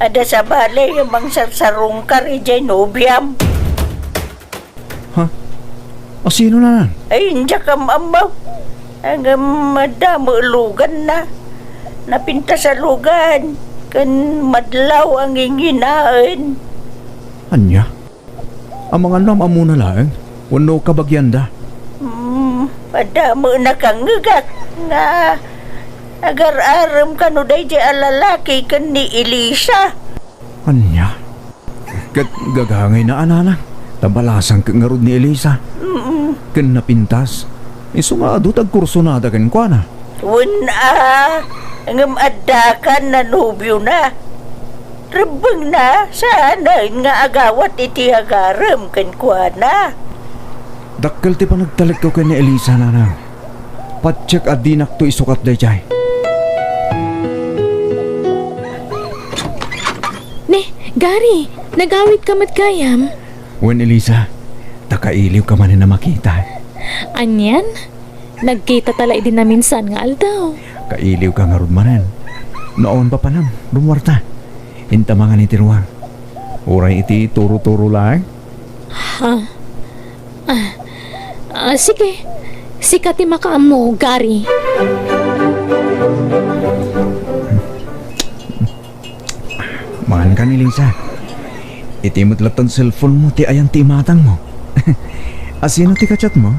Ada sa balay, amang sarsarong ka rin dyan, nobyam. Ha? O sino na? Ay, hindi ka amaw. Ang madamo lugan na. Napinta sa lugan. Kan madlaw ang inginain. Anya? Ang mga nam amuna lang, wano kabagyanda. Padamo na kang ngagak nga agar-aram ka no day di alalaki kan ni Elisa. Anya? Gagangay na anana. Tabalasang ka ngarod ni Elisa. Kan napintas. Isungado tag kursunada kan kwa na. Wala. Ang adakan na nubyo na. Rabang na, sana nga agawat iti agaram kan kwa na. Dakkel ti pa nagtalag ko kay ni Elisa nanang. Patsyek at dinak to isukat day jay. Ne, Gary, nagawit ka matgayam. Wen Elisa, takailiw ka man na makita. Anyan? Nagkita talay din na minsan nga aldaw. Kailiw ka nga rod manan. Noon pa panam, rumwarta. Hinta mga ni Tiruang. Uray iti turo-turo lang. Sige. Sikati makaamo, Gary. Mahan ka ni Lisa. Itimot latan cellphone mo, ti ayan ti matang mo. Asino ti kachat mo?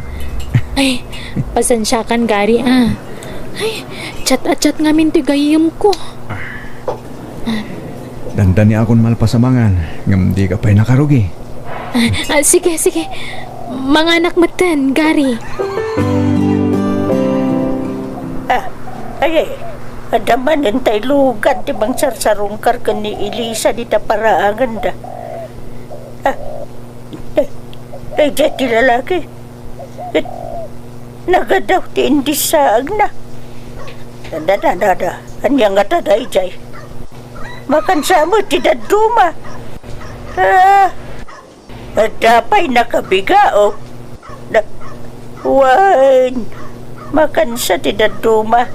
Ay, pasensya kan, Gary, Ay, chat ngamin ti gayam ko. Dandani akong malpasamangan, ngam di ka pa'y nakarugi. Sige. Mga anak matan, Gary. Ay, adaman ng tay lugan di bang sarsarong ka ni Elisa di taparaangan da. Ay, dyan ti lalaki. Nagadaw ti indisaag na. Nada. Anyang nga taday jay. Makan sa mo ti daduma. At dapay nakabigaok. Wan, makansa ti daduma.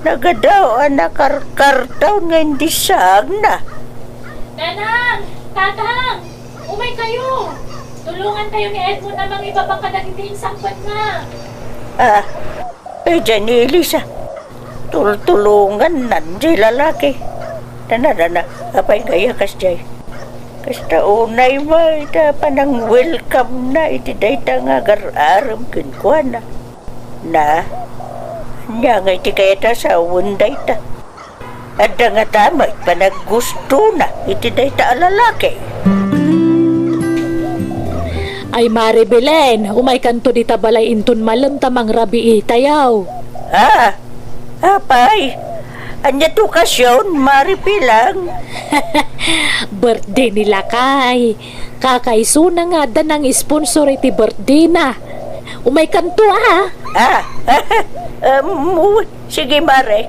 Nagadaw nakarkartaw nga hindi sag na. Nanang! Tatang! Umay kayo! Tulungan kayo ni Edmond namang ibabang ka nagiting sangkot na. Dyan ni Elisa. Tulungan nandiy lalaki. Dana, apay gaya kas jay. Kasta unay mo, ita panang welcome na, iti dayta nga gar-aram kinkwa na. Nya nga iti kayata sa unday ta. At nga tamay, panaggusto na, iti dayta alalaki. Ay Mari Belen, umay kanto di tabalay inton malam tamang rabi itayaw. Apay, anya to kasyon, maripilang. Birthday nila kay. Kakaiso na nga da ng sponsor iti birthday na. Umay kanto Sige Mare,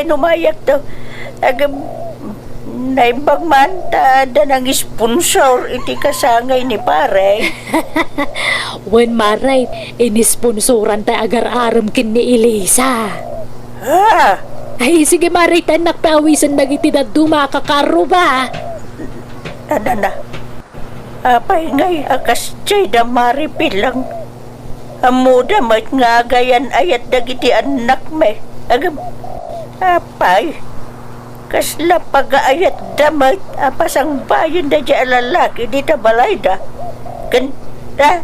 numayak to. Naimbag man da ng sponsor iti kasangay ni pare. When Maray, inisponsoran tayo agar-aram kin ni Elisa. Ay, sige Maray, tanak pawisan nagiti na dumakakaro ba? Apay ngay, akas chay da maripilang. Amuda mat nga gayan ayat dagiti anak me. Apay, kasla pag-aayat damat apasang bayan da dya lalaki di tabalay da. Kanta,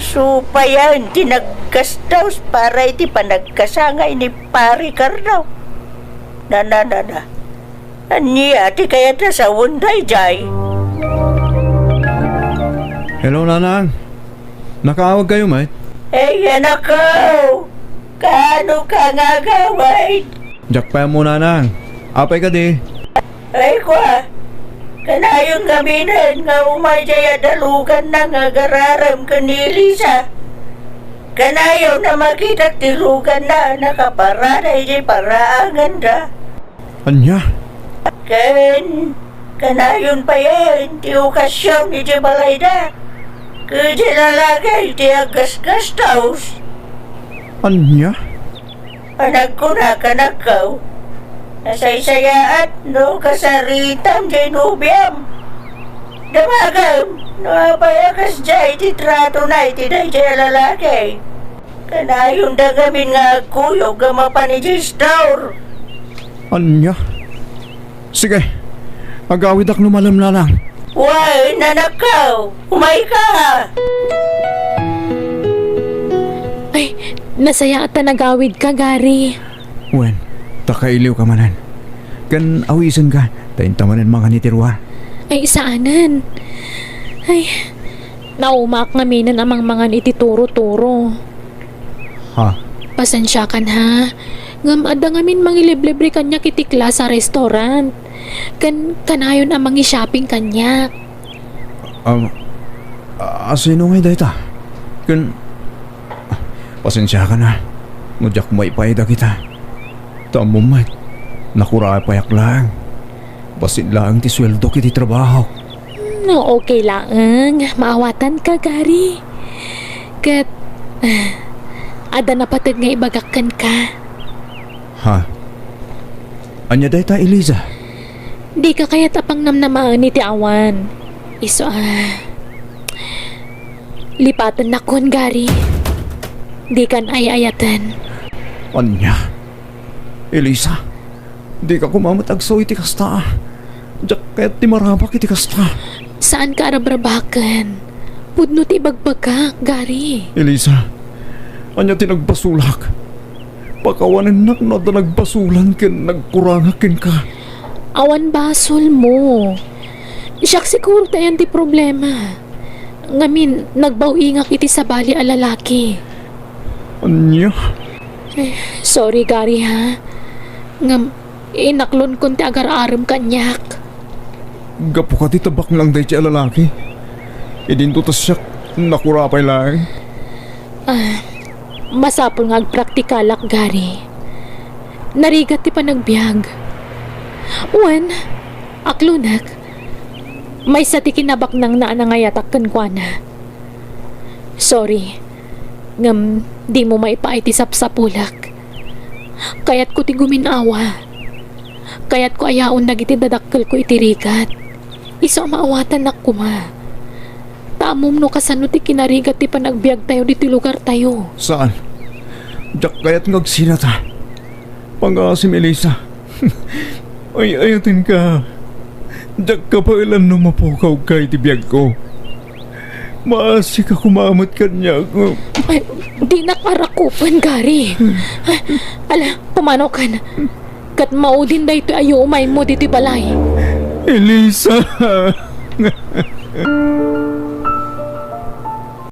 supayan tinagkastaws para iti panagkasangay ni Pari Cardaw. Aniya ti kaya ta sa wunday jay. Hello, Nanang. Nakaawag kayo, mate? Yan ako. Kano ka nga gawin? Jack pa mo, Nanang. Apay ka di. Ay kwa, kanayong gaminan nga umadya dalugan na nga gararam ka ni Elisa. Kanayaw na makita tilugan na nakaparada iti paraangan da. Anya? Kanayon pa yan, ti okasyon iti balay da. Kaya lalagay iti agas-gastaws. Anya? Anak ko na kanakaw. Nasaysayaan no kasaritam jay nubiam. Damagam no apayakas jay ti trato na iti day jay lalaki. Kanayon da gamin nga kuyog gamapan ni jay store. Anya? Sige. Agawid ak lumalam, Nanang. Why, nanakaw? Umay ka! Ay, nasaya at nagawid ka, Gary. Wen, takailiw ka manan. Kan awisan ka, tayin tamanan mga nitirwa. Ay, isaanan. Ay, naumak nga minan amang mga itituro-turo. Ha? Pasensya kan ha. Ngam ada ngamin mangiliblibre kanya kitikla sa restaurant. Kanayon amang i-shopping kanya. Sino ngay dayta? Pasensya ka na. Mudyak may paida kita. Tamo mat, nakura payak lang. Basit lang ti sweldo kiti trabaho. No, okay lang. Maawatan ka, Gary. Kat, ada na patag nga ibagakan ka. Ha? Anya dayta, Eliza? Di ka kaya tapang namnamaan ni ti awan. Lipatan na kon, Gary. Di kan ay-ayatan. Anya? Eliza? Di ka kumamatagso iti kasta. Diyak kaya't ti marabak iti kasta. Saan ka arabrabakan? Pudno ti bagbagak, Gary. Eliza, anya ti nagbasulak. Pakawanan nak na da nagbasulan ken nagkurangakin ka. Awan basol mo. Siyak siguro tayan ti problema. Ngamin, nagbaw-ingak iti sabali a lalaki. Anya? Sorry, Gary, ha? Inaklon kon ti agar-aram kanyak. Gapo ka ti tabak lang day ti lalaki. Idinto tas siya nakurapay lang. Masapol nga agpraktikalak, Gary. Narigat ti panagbiag. Wan, Aklunak, may sa tikinabak nang naanangayatakkan ko na. Sorry, ngam di mo maipaitisap sa pulak. Kaya't ko ti guminawa. Kaya't ko ayaon na gitidadakkel ko itirikat. Iso maawatan na kuma. Tamom no kasano ti kinarigat ti panagbiag tayo di ti lugar tayo. Saan? Diyak kaya't ngagsinata. Pangasim, Elisa. Ay, ayatin ka. Diyak ka pa ilan numapukaw kay tibiyag ko. Maasi ka kumamot kanya ko. Ay, di nakarakupan, Gary. Ala, pumanaw ka na. Kat maudin da ito ayo umay mo diti balay. Elisa!